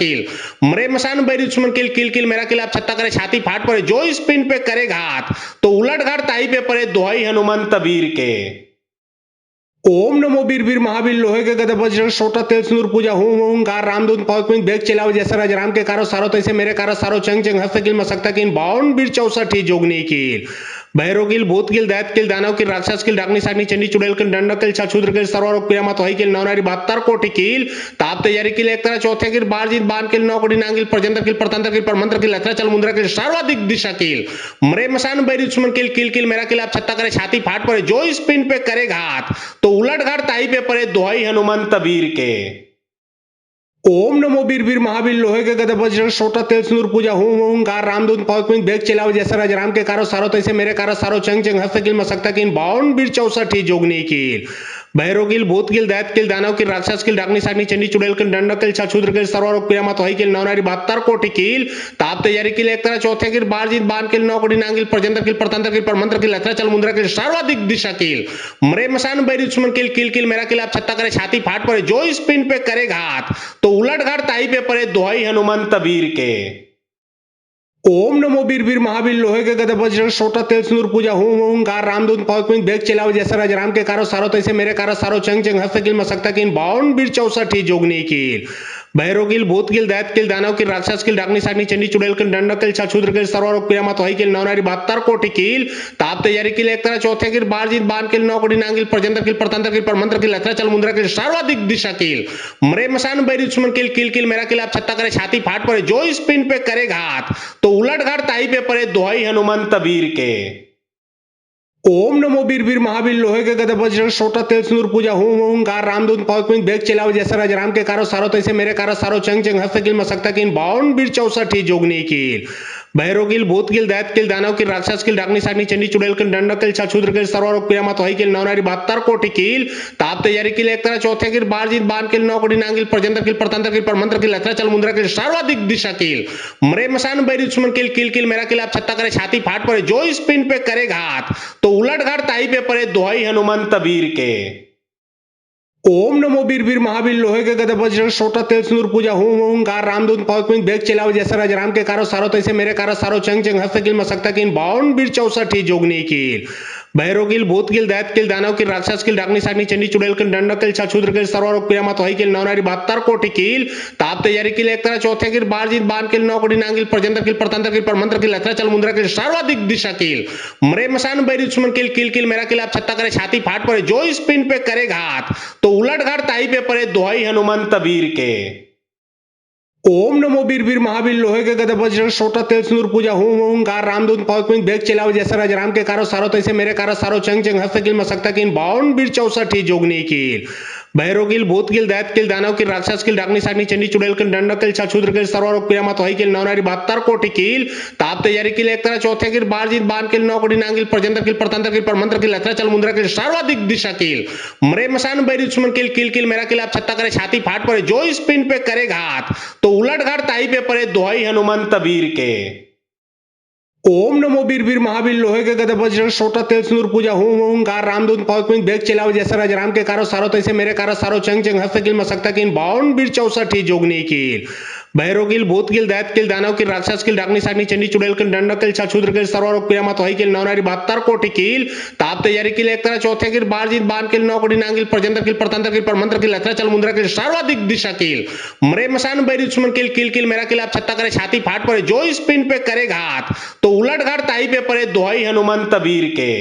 मरे मसान बैरी दुश्मन किल मेरा आप छत्ता करे छाती फाट पड़े जो इस पिंड पे करे घात तो उलट घाट ताई पे पड़े दोहाई हनुमंत वीर के। ओम नमो वीर वीर महावीर लोहे के गदे वज्र सोटा तेल सिंदूर पूजा हूं ओंकार रामदूत पौक में बेग चलाओ जैसा राज राम के कारो सारो तैसे मेरे कारो सारो चंग चंग हस्त किल मसक्ता किन 52 बीर 64 जोगनी कील भैरव भूत दैत दानव राक्षस डाकनी साकनी चंडी चुड़ैल दंडक छूद्र सर्वरोग पियामा तो हई नवनारी 72 कोटि ताप तैयारी एक तरह चौथे बारजीत बान नौ कोटि नांगिल प्रजंतर परतंत्र परमंत्र लथरा चल मुंद्रा सर्वाधिक दिशा मरे मसान बैरी दुश्मन किल मेरा आप छत्ता करे छाती फाट पड़े जो इस पिंड पे करे घात तो उलट घाट ताई पे पड़े दोहाई हनुमंत वीर के। ओम नमो वीर वीर महावीर लोहे के गदा वज्र सोटा तेल सिंदूर पूजा हूं ओंकार रामदूत पावक में बेग चलाओ जैसा राजराम के कारो सारो तैसे मेरे कारो सारो चंग चंग हस्तकिल मसक्ता किन 52 बीर 64 जोगनी कील भैरोगिल भूतगिल दैतकिल दानव किल राक्षस किल डागनी सागनी चंडी चुड़ैल किल दंडक किल छाछूद्र किल सर्वरोग पिरामा तोही किल नवनारी 72 कोटि कील ताप तैयारी किल एक तरह चौथे किल बारजीत बान किल नौ कोटि नांगिल प्रजंतर किल प्रतंत्र किल परमंत्र किल लथरा चल मुंद्रा किल सर्वाधिक दिशा किल मरे मसान बैरी दुश्मन किल किल किल मेरा किल आप छत्ता करे छाती फाट पड़े जो इस पिन पे करे घात तो उलट घाट ताई पे पड़े दोहाई हनुमंत वीर के। ओम नमो वीर वीर महावीर लोहे के गदा वज्र सोटा तेल सिंदूर पूजा हूं ओंकार रामदूत पावक में बेग चलाओ जैसा राजराम के कारो सारो तैसे मेरे कारो सारो चंग चंग हस्तकिल मसक्ता किन 52 बीर 64 जोगनी कील भैरोगिल भूतगिल दैतकिल दानव किल राक्षस किल डागनी सागनी चंडी चुड़ैल किल दंडक किल छाछूद्र किल सर्वरोग पिरामा तोही किल नवनारी 72 कोटि कील ताप तैयारी किल एक तरह चौथे किल बारजीत बान किल नौ कोटि नांगिल प्रजंतर किल प्रतंत्र किल परमंत्र किल लथरा चल मुंद्रा किल सर्वाधिक दिशा किल मरे मसान बैरी दुश्मन किल किल किल मेरा किल आप छत्ता करे छाती फाट पड़े जो इस पिन पे करे घात तो उलट घाट ताई पे पड़े दोहाई हनुमंत वीर के। ओम नमो वीर वीर महावीर लोहे के गदा वज्र सोटा तेल सिंदूर पूजा हूं ओंकार रामदूत पावक में बेग चलाओ जैसा राजराम के कारो सारो तैसे मेरे कारो सारो चंग चंग हस्तकिल मसक्ता किन 52 बीर 64 जोगनी कील भैरोगिल भूतगिल दैतकिल दानव किल राक्षस किल डागनी सागनी चंडी चुड़ैल किल दंडक किल छाछूद्र किल सर्वरोग पिरामा तोही किल नवनारी 72 कोटि कील ताप तैयारी किल एक तरह चौथे किल बारजीत बान किल नौ कोटि नांगिल प्रजंतर किल प्रतंत्र किल परमंत्र किल लथरा चल मुंद्रा किल सर्वाधिक दिशा किल मरे मसान बैरी दुश्मन किल किल किल मेरा किल आप छत्ता करे छाती फाट पड़े जो इस पिन पे करे घात तो उलट घाट ताई पे पड़े दोहाई हनुमंत वीर के। ओम नमो वीर वीर महावीर लोहे के गदा वज्र सोटा तेल सिंदूर पूजा हूं ओंकार रामदूत पावक में बेग चलाओ जैसा राजराम के कारो सारो तैसे मेरे कारो सारो चंग चंग हस्तकिल मसक्ता किन 52 बीर 64 जोगनी कील भैरोगिल भूतगिल दैतकिल दानव किल राक्षस किल डागनी सागनी चंडी चुड़ैल किल दंडक किल छाछूद्र किल सर्वरोग पिरामा तोही किल नवनारी 72 कोटि कील ताप तैयारी किल एक तरह चौथे किल बारजीत बान किल नौ कोटि नांगिल प्रजंतर किल प्रतंत्र किल परमंत्र किल लथरा चल मुंद्रा किल सर्वाधिक दिशा किल मरे मसान बैरी दुश्मन किल किल किल मेरा किल आप छत्ता करे छाती फाट पड़े जो इस पिन पे करे घात तो उलट घाट ताई पे पड़े दोहाई हनुमंत वीर के। ओम नमो वीर वीर महावीर लोहे के गदा वज्र सोटा तेल सिंदूर पूजा हूं ओंकार रामदूत पावक में बेग चलाओ जैसा राजराम के कारो सारो तैसे मेरे कारो सारो चंग चंग हस्तकिल मसक्ता किन 52 बीर 64 जोगनी कील भैरोगिल भूतगिल दैतकिल दानव किल राक्षस किल डागनी सागनी चंडी चुड़ैल किल दंडक किल छाछूद्र किल सर्वरोग पिरामा तोही किल नवनारी 72 कोटि कील ताप तैयारी किल एक तरह चौथे किल बारजीत बान किल नौ कोटि नांगिल प्रजंतर किल प्रतंत्र किल परमंत्र किल लथरा चल मुंद्रा किल सर्वाधिक दिशा किल मरे मसान बैरी दुश्मन किल किल किल मेरा किल आप छत्ता करे छाती फाट पड़े जो इस पिन पे करे घात तो उलट घाट ताई पे पड़े दोहाई हनुमंत वीर के। ओम नमो वीर वीर महावीर लोहे के गदा वज्र सोटा तेल सिंदूर पूजा हूं ओंकार रामदूत पावक में बेग चलाओ जैसा राजराम के कारो सारो तैसे मेरे कारो सारो चंग चंग हस्तकिल मसक्ता किन 52 बीर 64 जोगनी कील भैरोगिल भूतगिल दैतकिल दानव किल राक्षस किल डागनी सागनी चंडी चुड़ैल किल दंडक किल छाछूद्र किल सर्वरोग पिरामा तोही किल नवनारी 72 कोटि कील ताप तैयारी किल एक तरह चौथे किल बारजीत बान किल नौ कोटि नांगिल प्रजंतर किल प्रतंत्र किल परमंत्र किल लथरा चल मुंद्रा किल सर्वाधिक दिशा किल मरे मसान बैरी दुश्मन किल किल किल मेरा किल आप छत्ता करे छाती फाट पड़े जो इस पिन पे करे घात तो उलट घाट ताई पे पड़े दोहाई हनुमंत वीर के।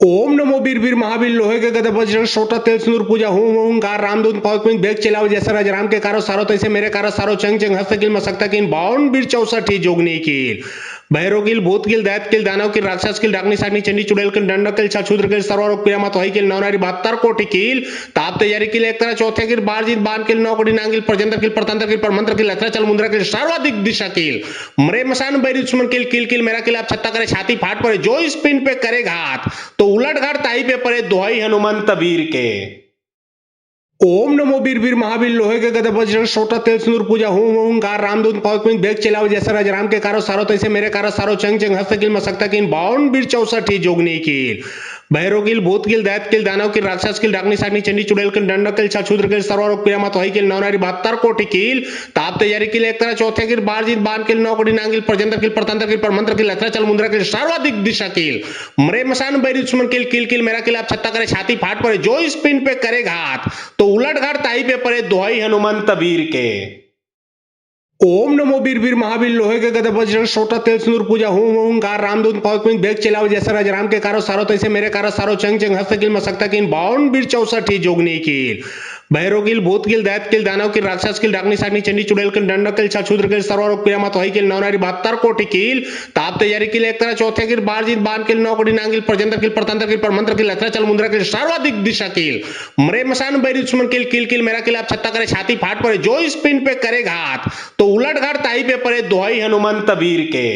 ओम नमो वीर वीर महावीर लोहे के गदा वज्र सोटा तेल सिंदूर पूजा हूं ओंकार रामदूत पावक में बेग चलाओ जैसा राजराम के कारो सारो तैसे मेरे कारो सारो चंग चंग हस्तकिल मसक्ता किन 52 बीर 64 जोगनी कील भैरोगिल भूतगिल दैतकिल दानव किल राक्षस किल डागनी सागनी चंडी चुड़ैल किल दंडक किल छाछूद्र किल सर्वरोग पिरामा तोही किल नवनारी 72 कोटि कील ताप तैयारी किल एक तरह चौथे किल बारजीत बान किल नौ कोटि नांगिल प्रजंतर किल प्रतंत्र किल परमंत्र किल लथरा चल मुंद्रा किल सर्वाधिक दिशा किल मरे मसान बैरी दुश्मन किल किल किल मेरा किल आप छत्ता करे छाती फाट पड़े जो इस पिन पे करे घात तो उलट घाट ताई पे पड़े दोहाई हनुमंत वीर के। ओम नमो वीर वीर महावीर लोहे के गदा वज्र सोटा तेल सिंदूर पूजा हूं ओंकार रामदूत पावक में बेग चलाओ जैसा राजराम के कारो सारो तैसे मेरे कारो सारो चंग चंग हस्तकिल मसक्ता किन 52 बीर 64 जोगनी कील भैरोगिल भूतगिल दैतकिल दानव किल राक्षस किल डागनी सागनी चंडी चुड़ैल किल दंडक किल छाछूद्र किल सर्वरोग पिरामा तोही किल नवनारी 72 कोटि कील ताप तैयारी किल एक तरह चौथे किल बारजीत बान किल नौ कोटि नांगिल प्रजंतर किल प्रतंत्र किल परमंत्र किल लथरा चल मुंद्रा किल सर्वाधिक दिशा किल मरे मसान बैरी दुश्मन किल किल किल मेरा किल आप छत्ता करे छाती फाट पड़े जो इस पिन पे करे घात तो उलट घाट ताई पे पड़े दोहाई हनुमंत वीर के। ओम नमो वीर वीर महावीर लोहे के गदा वज्र सोटा तेल सिंदूर पूजा हूं ओंकार रामदूत पावक में बेग चलाओ जैसा राजराम के कारो सारो तैसे मेरे कारो सारो चंग चंग हस्तकिल मसक्ता किन 52 बीर 64 जोगनी कील भैरोगिल भूतगिल दैतगिल दानव किल राक्षस किल डाकनी साकनी चंडी चुड़ैल किल डंडक किल छछूद्र किल सर्वरोग पीड़ा मत होई किल नवनारी 72 कोटि किल ताप तैयारी किल एक तरह चौथे किल बारजीत बान किल नौ कोटि नांगिल प्रजंतर किल प्रतंत्र किल परमंत्र किल लथरा चल मुंद्रा किल सर्वाधिक दिशा किल मरे मसान बैरी दुश्मन किल किल किल मेरा किल आप छत्ता करे छाती फाट पड़े जो इस पिंड पे करे घात तो उलट घाट ताई पे पड़े दोहाई हनुमंत वीर के।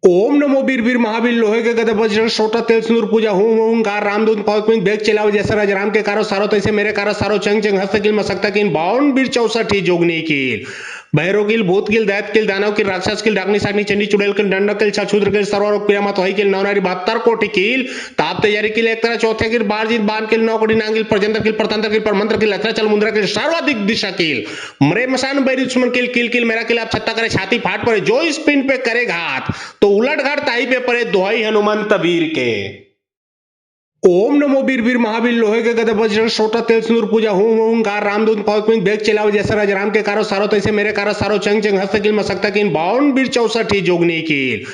ओम नमो वीर वीर महावीर लोहे के गदा वज्र छोटा तेल सिंदूर पूजा होम ओंकार रामदूत पौतमिक बेग चलाओ जैसा राज राम के कारो सारो तैसे मेरे कारो सारो चंग चंग हस्तकिल मसक्ता किन 52 वीर 64 जोगनी किल भैरोगिल भूतगिल दैतगिल दानव किल राक्षस किल डाकनी साकनी चंडी चुड़ैल किल डंडक किल छछूद्र किल सर्वरोग पीड़ा मत होई किल नवनारी 72 कोटि किल ताप तैयारी किल एक तरह चौथे किल बारजीत बान किल नौ कोटि नांगिल प्रजंतर किल प्रतंत्र किल परमंत्र किल लथरा चल मुंद्रा किल सर्वाधिक दिशा किल मरे मसान बैरी दुश्मन किल किल किल मेरा किल आप छत्ता करे छाती फाट पड़े जो इस पिंड पे करे घात तो उलट घाट ताई पे पड़े दोहाई हनुमंत वीर के। ओम नमो वीर वीर महावीर लोहे के गदा वज्र छोटा तेल सिंदूर पूजा होम ओंकार रामदूत पौतमिक बेग चलाओ जैसा राज राम के कारो सारो तैसे मेरे कारो सारो चंग चंग हस्तकिल मसक्ता किन 52 वीर 64 जोगनी किल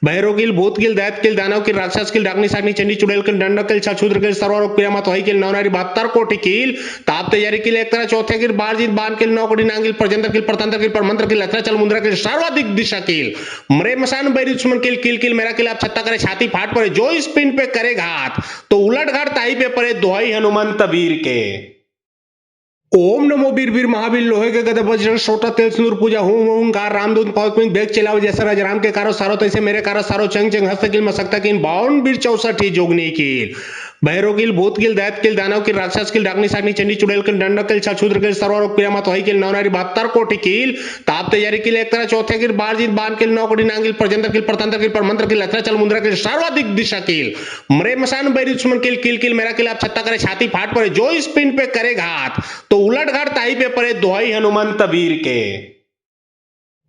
भैरोगिल भूतगिल दैतगिल दानव किल राक्षस किल डाकनी साकनी चंडी चुड़ैल किल डंडक किल छछूद्र किल सर्वरोग पीड़ा मत होई किल नवनारी 72 कोटि किल ताप तैयारी किल एक तरह चौथे किल बारजीत बान किल नौ कोटि नांगिल प्रजंतर किल प्रतंत्र किल परमंत्र किल लथरा चल मुंद्रा किल सर्वाधिक दिशा किल मरे मसान बैरी दुश्मन किल किल किल मेरा किल आप छत्ता करे छाती फाट पड़े जो इस पिंड पे करे घात तो उलट घाट ताई पे पड़े दोहाई हनुमंत वीर के। ओम नमो वीर वीर महावीर लोहे के गदा वज्र छोटा तेल सिंदूर पूजा होम ओंकार रामदूत पौतमिक बेग चलाओ जैसा राज राम के कारो सारो तैसे मेरे कारो सारो चंग चंग हस्तकिल मसक्ता किन 52 वीर 64 जोगनी किल भैरोगिल भूतगिल दैतगिल दानव किल राक्षस किल डाकनी साकनी चंडी चुड़ैल किल डंडक किल छछूद्र किल सर्वरोग पीड़ा मत होई किल नवनारी 72 कोटि किल ताप तैयारी किल एक तरह चौथे किल बारजीत बान किल नौ कोटि नांगिल प्रजंतर किल प्रतंत्र किल परमंत्र किल लथरा चल मुंद्रा किल सर्वाधिक दिशा किल मरे मसान बैरी दुश्मन किल किल किल मेरा किल आप छत्ता करे छाती फाट पड़े जो इस पिंड पे करे घात तो उलट घाट ताई पे पड़े दोहाई हनुमंत वीर के।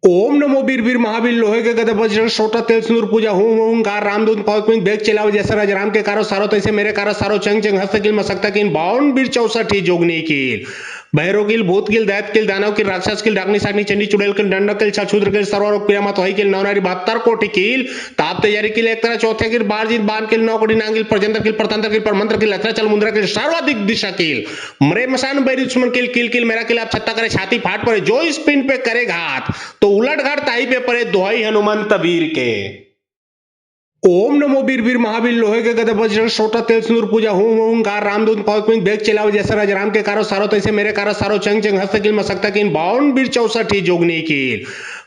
ओम नमो वीर वीर महावीर लोहे के गदा वज्र छोटा तेल सिंदूर पूजा होम ओंकार रामदूत पौतमिक बेग चलाओ जैसा राज राम के कारो सारो तैसे मेरे कारो सारो चंग चंग हस्तकिल मसक्ता किन 52 वीर 64 जोगनी किल भैरोगिल भूतगिल दैतगिल दानव किल राक्षस किल डाकनी साकनी चंडी चुड़ैल किल डंडक किल छछूद्र किल सर्वरोग पीड़ा मत होई किल नवनारी 72 कोटि किल ताप तैयारी किल एक तरह चौथे किल बारजीत बान किल नौ कोटि नांगिल प्रजंतर किल प्रतंत्र किल परमंत्र किल लथरा चल मुंद्रा किल सर्वाधिक दिशा किल मरे मसान बैरी दुश्मन किल किल किल मेरा किल आप छत्ता करे छाती फाट पड़े जो इस पिंड पे करे घात तो उलट घाट ताई पे पड़े दोहाई हनुमंत वीर के। ओम नमो वीर वीर महावीर लोहे के गदा वज्र छोटा तेल सिंदूर पूजा होम ओंकार रामदूत पौतमिक बेग चलाओ जैसा राज राम के कारो सारो तैसे मेरे कारो सारो चंग चंग हस्तकिल मसक्ता किन 52 वीर 64 जोगनी किल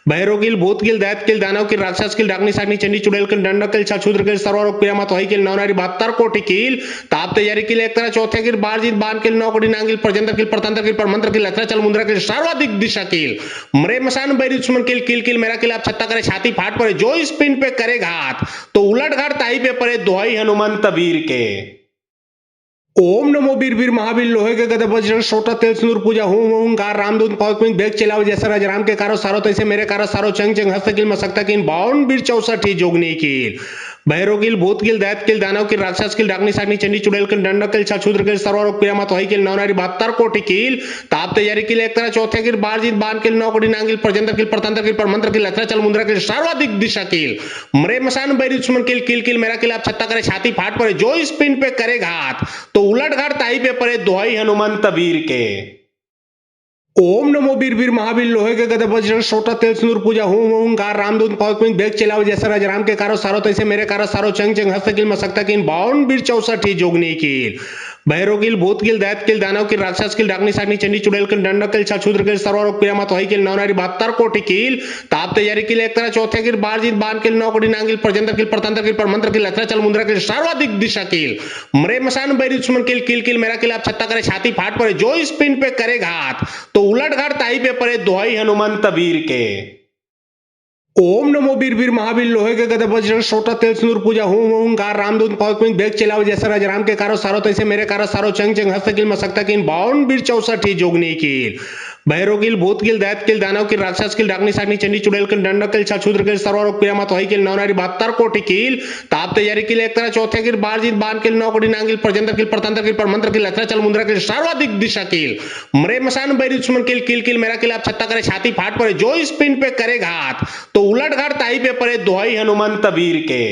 भैरोगिल भूतगिल दैतगिल दानव किल राक्षस किल डाकनी साकनी चंडी चुड़ैल किल डंडक किल छछूद्र किल सर्वरोग पीड़ा मत होई किल नवनारी 72 कोटि किल ताप तैयारी किल एक तरह चौथे किल बारजीत बान किल नौ कोटि नांगिल प्रजंतर किल प्रतंत्र किल परमंत्र किल लथरा चल मुंद्रा किल सर्वाधिक दिशा किल मरे मसान बैरी दुश्मन किल किल किल मेरा किल आप छत्ता करे छाती फाट पड़े जो इस पिंड पे करे घात तो उलट घाट ताई पे पड़े दोहाई हनुमंत वीर के। ओम नमो वीर वीर महावीर लोहे के गदा वज्र छोटा तेल सिंदूर पूजा होम ओंकार रामदूत पौतमिक बेग चलाओ जैसा राज राम के कारो सारो तैसे मेरे कारो सारो चंग चंग हस्तकिल मसक्ता किन 52 वीर 64 जोगनी किल भैरोगिल भूतगिल दैतगिल दानव किल राक्षस किल डाकनी साकनी चंडी चुड़ैल किल डंडक किल छछूद्र किल सर्वरोग पीड़ा मत होई किल नवनारी 72 कोटि किल ताप तैयारी किल एक तरह चौथे किल बारजीत बान किल नौ कोटि नांगिल प्रजंतर किल प्रतंत्र किल परमंत्र किल लथरा चल मुंद्रा किल सर्वाधिक दिशा किल मरे मसान बैरी दुश्मन किल किल किल मेरा किल आप छत्ता करे छाती फाट पड़े जो इस पिंड पे करे घात तो उलट घाट ताई पे पड़े दोहाई हनुमंत वीर के। ओम नमो वीर वीर महावीर लोहे के गदा वज्र छोटा तेल सिंदूर पूजा होम ओंकार रामदूत पौतमिक बेग चलाओ जैसा राज राम के कारो सारो तैसे मेरे कारो सारो चंग चंग हस्तकिल मसक्ता किन 52 वीर 64 जोगनी किल भैरोगिल भूतगिल दैतगिल दानव किल राक्षस किल डाकनी साकनी चंडी चुड़ैल किल डंडक किल छछूद्र किल सर्वरोग पीड़ा मत होई किल नवनारी 72 कोटि किल ताप तैयारी किल एक तरह चौथे किल बारजीत बान किल नौ कोटि नांगिल प्रजंतर किल प्रतंत्र किल परमंत्र किल लथरा चल मुंद्रा किल सर्वाधिक दिशा किल मरे मसान बैरी दुश्मन किल किल किल मेरा किल आप छत्ता करे छाती फाट पड़े जो इस पिंड पे करे घात तो उलट घाट ताई पे पड़े दोहाई हनुमंत वीर के। ओम नमो वीर वीर महावीर लोहे के गदा वज्र छोटा तेल सिंदूर पूजा होम ओंकार रामदूत पौतमिक बेग चलाओ जैसा राज राम के कारो सारो तैसे मेरे कारो सारो चंग चंग हस्तकिल मसक्ता किन 52 वीर 64 जोगनी किल भैरोगिल भूतगिल दैतगिल दानव किल राक्षस किल डाकनी साकनी चंडी चुड़ैल किल डंडक किल छछूद्र किल सर्वरोग पीड़ा मत होई किल नवनारी 72 कोटि किल ताप तैयारी किल एक तरह चौथे किल बारजीत बान किल नौ कोटि नांगिल प्रजंतर किल प्रतंत्र किल परमंत्र किल लथरा चल मुंद्रा किल सर्वाधिक दिशा किल मरे मसान बैरी दुश्मन किल किल किल मेरा किल आप छत्ता करे छाती फाट पड़े जो इस पिंड पे करे घात तो उलट घाट ताई पे पड़े दोहाई हनुमंत वीर के।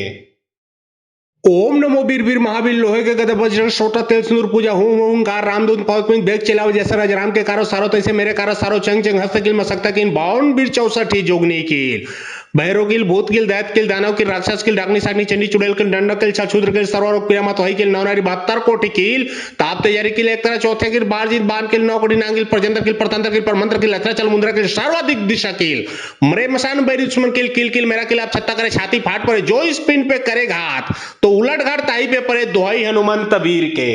ओम नमो वीर वीर महावीर लोहे के गदा वज्र सोटा तेल सिंदूर पूजा हूं ओंकार रामदूत पवन बेग चलाओ जैसे राज राम के कारो सारो तैसे मेरे कारो सारो चंग चंग हस्तकिल मसक्तकिन 52 वीर 64 जोगनी कील भैरोगिल भूतकिल दैतकिल दानवकिल राक्षसकिल डाकनी साकनी चंडी चुड़ैलकिल दंडकिल छछूद्रकिल सर्वरोग पीरामा तोहिकिल नवनारी 72 कोटि कील ताप तैयारी किल एक तरह चौथे किल बारजीत बानकिल नौकड़ी नांगिल प्रजंतरकिल प्रतंत्रकिल परमंत्रकिल लथरा चल मुंद्रकिल सर्वाधिक दिशा कील मरे मसान बैरी दुश्मन किल किल किल मेरा किल आप छत्ता करे छाती फाट पड़े जो इस पिन पे करे घात तो उलट घाट ताई पे पड़े दोहाई हनुमंत वीर के।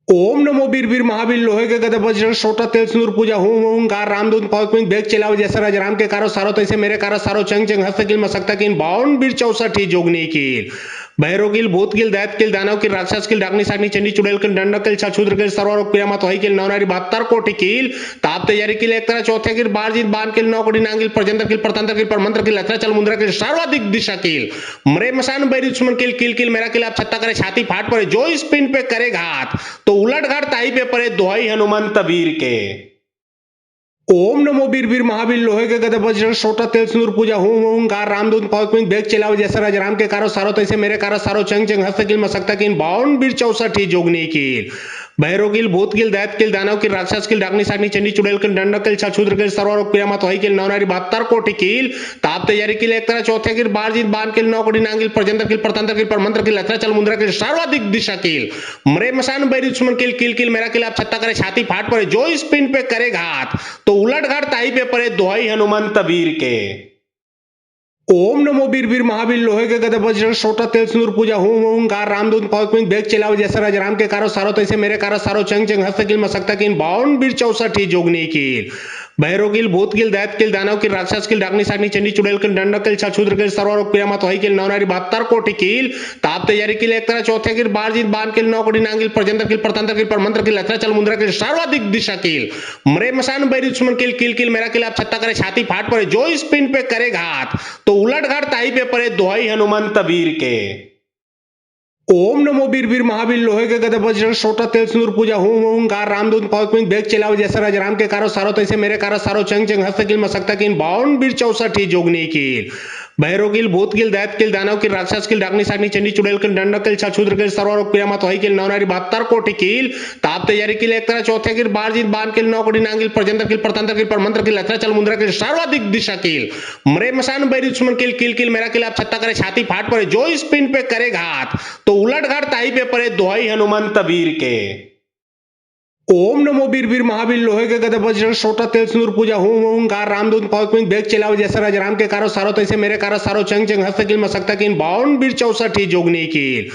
ओम नमो वीर वीर महावीर लोहे के गदा वज्र सोटा तेल सिंदूर पूजा हूं ओंकार रामदूत पवन बेग चलाओ जैसे राज राम के कारो सारो तैसे मेरे कारो सारो चंग चंग हस्तकिल मसक्तकिन 52 वीर 64 जोगनी कील भैरोगिल भूतकिल दैतकिल दानवकिल राक्षसकिल डाकनी साकनी चंडी चुड़ैलकिल दंडकिल छछूद्रकिल सर्वरोग पीरामा तोहिकिल नवनारी 72 कोटि कील ताप तैयारी किल एक तरह चौथे किल बारजीत बानकिल नौकड़ी नांगिल प्रजंतरकिल प्रतंत्रकिल परमंत्रकिल लथरा चल मुंद्रकिल सर्वाधिक दिशा कील मरे मसान बैरी दुश्मन किल किल किल मेरा किल आप छत्ता करे छाती फाट पड़े जो इस पिन पे करे घात तो उलट घाट ताई पे पड़े दोहाई हनुमंत वीर के। ओम नमो वीर वीर महावीर लोहे के गदा वज्र सोटा तेल सिंदूर पूजा हूं ओंकार रामदूत पवन बेग चलाओ जैसे राज राम के कारो सारो तैसे मेरे कारो सारो चंग चंग हस्तकिल मसक्तकिन 52 वीर 64 जोगनी कील भैरोगिल भूतकिल दैतकिल दानवकिल राक्षसकिल डाकनी साकनी चंडी चुड़ैलकिल दंडकिल छछूद्रकिल सर्वरोग पीरामा तोहिकिल नवनारी 72 कोटि कील ताप तैयारी किल एक तरह चौथे किल बारजीत बानकिल नौकड़ी नांगिल प्रजंतरकिल प्रतंत्रकिल परमंत्रकिल लथरा चल मुंद्रकिल सर्वाधिक दिशा कील मरे मसान बैरी दुश्मन किल किल किल मेरा किल आप छत्ता करे छाती फाट पड़े जो इस पिन पे करे घात तो उलट घाट ताई पे पड़े दोहाई हनुमंत वीर के। ओम नमो वीर वीर महावीर लोहे के गदा वज्र सोटा तेल सिंदूर पूजा हूं ओंकार रामदूत पवन बेग चलाओ जैसे राज राम के कारो सारो तैसे मेरे कारो सारो चंग चंग हस्तकिल मसक्तकिन 52 वीर 64 जोगनी कील भैरोगिल भूतकिल दैतकिल दानवकिल राक्षसकिल डाकनी साकनी चंडी चुड़ैलकिल दंडकिल छछूद्रकिल सर्वरोग पीरामा तोहिकिल नवनारी 72 कोटि कील ताप तैयारी किल एक तरह चौथे किल बारजीत बानकिल नौकड़ी नांगिल प्रजंतरकिल प्रतंत्रकिल परमंत्रकिल लथरा चल मुंद्रकिल सर्वाधिक दिशा कील मरे मसान बैरी दुश्मन किल किल किल मेरा किल आप छत्ता करे छाती फाट पड़े जो इस पिन पे करे घात तो उलट घाट ताई पे पड़े दोहाई हनुमंत वीर के। ओम नमो वीर वीर महावीर लोहे के गदा वज्र सोटा तेल सिंदूर पूजा हूं ओंकार रामदूत पवन बेग चलाओ जैसे राज राम के कारो सारो तैसे मेरे कारो सारो चंग चंग हस्तकिल मसक्तकिन 52 वीर 64 जोगनी कील भैरोगिल भूतकिल दैतकिल दानवकिल राक्षसकिल डाकनी साकनी चंडी चुड़ैलकिल दंडकिल छछूद्रकिल सर्वरोग पीरामा तोहिकिल नवनारी 72 कोटि कील ताप तैयारी किल एक तरह चौथे किल बारजीत बानकिल नौकड़ी नांगिल प्रजंतरकिल प्रतंत्रकिल परमंत्रकिल लथरा चल मुंद्रकिल सर्वाधिक दिशा कील मरे मसान बैरी दुश्मन किल किल किल मेरा किल आप छत्ता करे छाती फाट पड़े जो इस पिन पे करे घात तो उलट घाट ताई पे पड़े दोहाई हनुमंत वीर के। ओम नमो वीर वीर महावीर लोहे के गदा वज्र सोटा तेल सिंदूर पूजा हूं ओंकार रामदूत पवन बेग चलाओ जैसे राज राम के कारो सारो तैसे मेरे कारो सारो चंग चंग हस्तकिल मसक्तकिन 52 वीर 64 जोगनी कील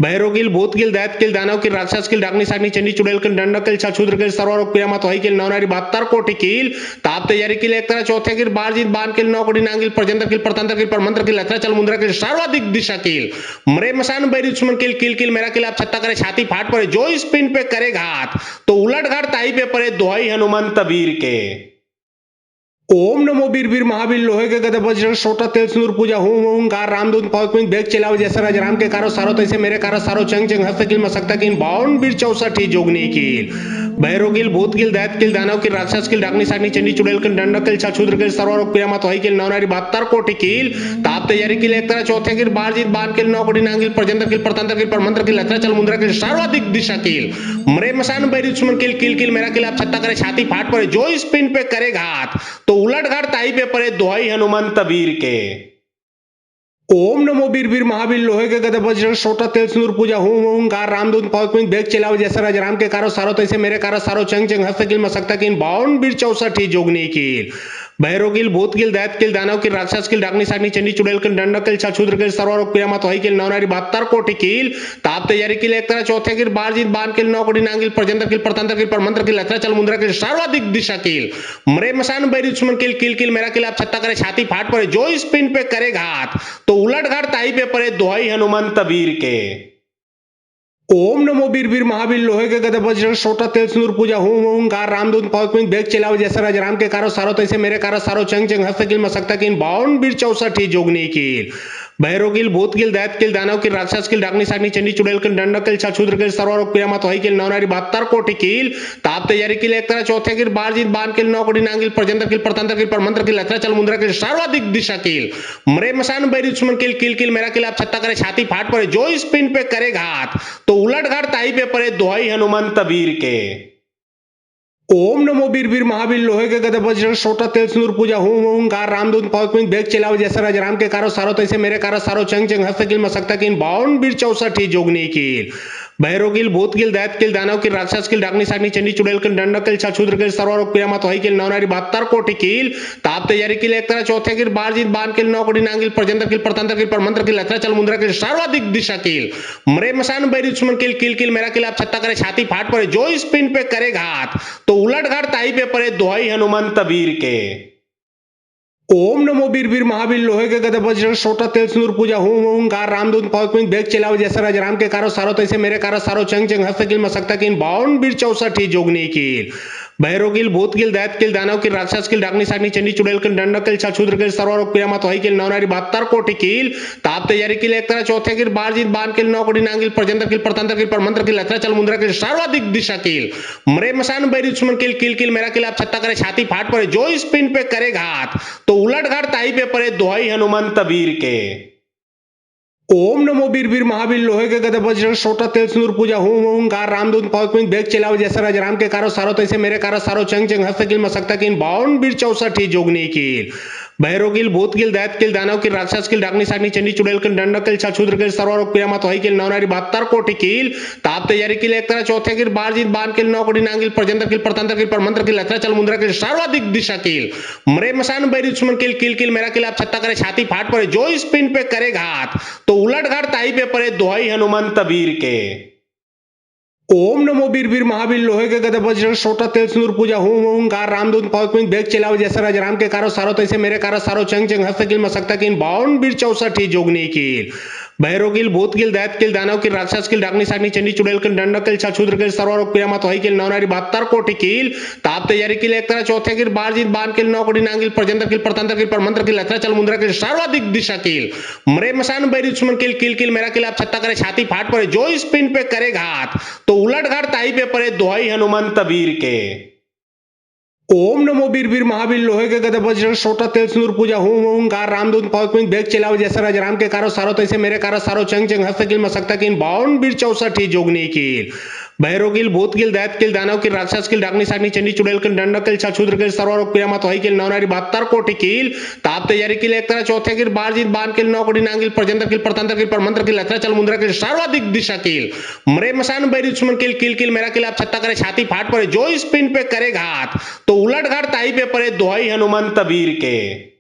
भैरोगिल भूतकिल दैतकिल दानवकिल राक्षसकिल डाकनी साकनी चंडी चुड़ैलकिल दंडकिल छछूद्रकिल सर्वरोग पीरामा तोहिकिल नवनारी 72 कोटि कील ताप तैयारी किल एक तरह चौथे किल बारजीत बानकिल नौकड़ी नांगिल प्रजंतरकिल प्रतंत्रकिल परमंत्रकिल लथरा चल मुंद्रकिल सर्वाधिक दिशा कील मरे मसान बैरी दुश्मन किल किल किल मेरा किल आप छत्ता करे छाती फाट पड़े जो इस पिन पे करे घात तो उलट घाट ताई पे पड़े दोहाई हनुमंत वीर के। ओम नमो वीर वीर महावीर लोहे के गदा वज्र सोटा तेल सिंदूर पूजा हूं ओंकार रामदूत पवन बेग चलाओ जैसे राज राम के कारो सारो तैसे मेरे कारो सारो चंग चंग हस्तकिल मसक्तकिन 52 वीर 64 जोगनी कील भैरोगिल भूतकिल दैतकिल दानवकिल राक्षसकिल डाकनी साकनी चंडी चुड़ैलकिल दंडकिल छछूद्रकिल सर्वरोग पीरामा तोहिकिल नवनारी 72 कोटि कील ताप तैयारी किल एक तरह चौथे किल बारजीत बानकिल नौकड़ी नांगिल प्रजंतरकिल प्रतंत्रकिल परमंत्रकिल लथरा चल मुंद्रकिल सर्वाधिक दिशा कील मरे मसान बैरी दुश्मन किल किल किल मेरा किल आप छत्ता करे छाती फाट पड़े जो इस पिन पे करे घात तो उलट घाट ताई पे पड़े दोहाई हनुमंत वीर के। ओम नमो वीर वीर महावीर लोहे के गदा वज्र सोटा तेल सिंदूर पूजा हूं ओंकार रामदूत पवन बेग चलाओ जैसे राज राम के कारो सारो तैसे मेरे कारो सारो चंग चंग हस्तकिल मसक्तकिन 52 वीर 64 जोगनी कील भैरोगिल भूतकिल दैतकिल दानवकिल राक्षसकिल डाकनी साकनी चंडी चुड़ैलकिल दंडकिल छछूद्रकिल सर्वरोग पीरामा तोहिकिल नवनारी 72 कोटि कील ताप तैयारी किल एक तरह चौथे किल बारजीत बानकिल नौकड़ी नांगिल प्रजंतरकिल प्रतंत्रकिल परमंत्रकिल लथरा चल मुंद्रकिल सर्वाधिक दिशा कील मरे मसान बैरी दुश्मन किल किल किल मेरा किल आप छत्ता करे छाती फाट पड़े जो इस पिन पे करे घात तो उलट घाट ताई पे पड़े दोहाई हनुमंत वीर के। ओम नमो वीर वीर महावीर लोहे के गदा वज्र सोटा तेल सिंदूर पूजा हूं ओंकार रामदूत पवन बेग चलाओ जैसे राज राम के कारो सारो तैसे मेरे कारो सारो चंग चंग हस्तकिल मसक्तकिन 52 वीर 64 जोगनी कील भैरोगिल भूतगिल दैतकिल दानव किल राक्षस किल डाकनी साकनी चंडी चुड़ैल किल डंडक किल छछूद्र किल सर्वरोग पीड़ामा तोही किल नवनारी 72 कोटि किल ताप तैयारी किल एक तरह चौथे किल बारजीत बान किल नौ कोटि नांगिल प्रजंतर किल प्रतंत्र किल परमंत्र किल लथरा चल मुंद्रा किल सर्वाधिक दिशा किल मरे मसान बैरी दुश्मन किल किल किल मेरा किल आप छत्ता करे छाती फाट पड़े जो इस पिन पे करे घात तो उलट घाट ताई पे पड़े दोहाई हनुमंत वीर के। ओम नमो वीर वीर महावीर लोहे के गदा वज्र छोटा तेल सिंदूर पूजा हूं ओंकार रामदूत पौतमिन बेग चलाओ जैसा राज राम के कारो सारो तैसे मेरे कारो सारो चंग चंग हस्त किल मसक्ता किल 52 वीर 64 जोगनी किल भैरोगिल भूतगिल दैतकिल दानव किल राक्षस किल डाकनी साकनी चंडी चुड़ैल किल डंडक किल छछूद्र किल सर्वरोग पीड़ामा तोही किल नवनारी 72 कोटि किल ताप तैयारी किल एक तरह चौथे किल बारजीत बान किल नौ कोटि नांगिल प्रजंतर किल प्रतंत्र किल परमंत्र किल लथरा चल मुंद्रा किल सर्वाधिक दिशा किल मरे मसान बैरी दुश्मन किल किल किल मेरा किल आप छत्ता करे छाती फाट पड़े जो इस पिन पे करे घात तो उलट घाट ताई पे पड़े दोहाई हनुमंत वीर के। ओम नमो वीर वीर महावीर लोहे के गदा वज्र छोटा तेल सिंदूर पूजा हूं ओंकार रामदूत पौतमिन बेग चलाओ जैसा राज राम के कारो सारो तैसे मेरे कारो सारो चंग चंग हस्त किल मसक्ता किल 52 वीर 64 जोगनी किल भैरोगिल भूतगिल दैतकिल दानव किल राक्षस किल डाकनी साकनी चंडी चुड़ैल किल डंडक किल छछूद्र किल सर्वरोग पीड़ामा तोही किल नवनारी 72 कोटि किल ताप तैयारी किल एक तरह चौथे किल बारजीत बान किल नौ कोटि नांगिल प्रजंतर किल प्रतंत्र किल परमंत्र किल लथरा चल मुंद्रा किल सर्वाधिक दिशा किल मरे मसान बैरी दुश्मन किल किल किल मेरा किल आप छत्ता करे छाती फाट पड़े जो इस पिन पे करे घात तो उलट घाट ताई पे पड़े दोहाई हनुमंत वीर के। ओम नमो वीर वीर महावीर लोहे के गदा वज्र छोटा तेल सिंदूर पूजा हूं ओंकार रामदूत पौतमिन बेग चलाओ जैसा राज राम के कारो सारो तैसे मेरे कारो सारो चंग चंग हस्त किल मसक्ता किल 52 वीर 64 जोगनी किल भैरोगिल भूतगिल दैतकिल दानव किल राक्षस किल डाकनी साकनी चंडी चुड़ैल किल डंडक किल छछूद्र किल सर्वरोग पीड़ामा तोही किल नवनारी 72 कोटि किल ताप तैयारी किल एक तरह चौथे किल बारजीत बान किल नौ कोटि नांगिल प्रजंतर किल प्रतंत्र किल परमंत्र किल लथरा चल मुंद्रा किल सर्वाधिक दिशा किल मरे मसान बैरी दुश्मन किल किल किल मेरा किल आप छत्ता करे छाती फाट पड़े जो इस पिन पे करे घात तो उलट घाट ताई पे पड़े दोहाई हनुमंत वीर के। ओम नमो वीर वीर महावीर लोहे के गदा वज्र छोटा तेल सिंदूर पूजा हूं ओंकार रामदूत पौतमिन बेग चलाओ जैसा राज राम के कारो सारो तैसे मेरे कारो सारो चंग चंग हस्त किल मसक्ता किल 52 वीर 64 जोगनी किल भैरोगिल भूतगिल दैतकिल दानव किल राक्षस किल डाकनी साकनी चंडी चुड़ैल किल डंडक किल छछूद्र किल सर्वरोग पीड़ामा तोही किल नवनारी 72 कोटि किल ताप तैयारी किल एक तरह चौथे किल बारजीत बान किल नौ कोटि नांगिल प्रजंतर किल प्रतंत्र किल परमंत्र किल लथरा चल मुंद्रा किल सर्वाधिक दिशा किल मरे मसान बैरी दुश्मन किल किल किल मेरा किल आप छत्ता करे छाती फाट पड़े जो इस पिन पे करे घात तो उलट घाट ताई पे पड़े दोहाई हनुमंत वीर के। ओम नमो वीर वीर महावीर लोहे के गदा वज्र छोटा तेल सिंदूर पूजा हूं ओंकार रामदूत पौतमिन बेग चलाओ जैसा राज राम के कारो सारो तैसे मेरे कारो सारो चंग चंग हस्त किल मसक्ता किल 52 वीर 64 जोगनी किल भैरोगिल भूतगिल दैतकिल दानव किल राक्षस किल डाकनी साकनी चंडी चुड़ैल किल डंडक किल छछूद्र किल सर्वरोग पीड़ामा तोही किल नवनारी 72 कोटि किल ताप तैयारी किल एक तरह चौथे किल बारजीत बान किल नौ कोटि नांगिल प्रजंतर किल प्रतंत्र किल परमंत्र किल लथरा चल मुंद्रा किल सर्वाधिक दिशा किल मरे मसान बैरी दुश्मन किल किल किल मेरा किल आप छत्ता करे छाती फाट पड़े जो इस पिन पे करे घात तो उलट घाट ताई पे पड़े दोहाई हनुमंत वीर के।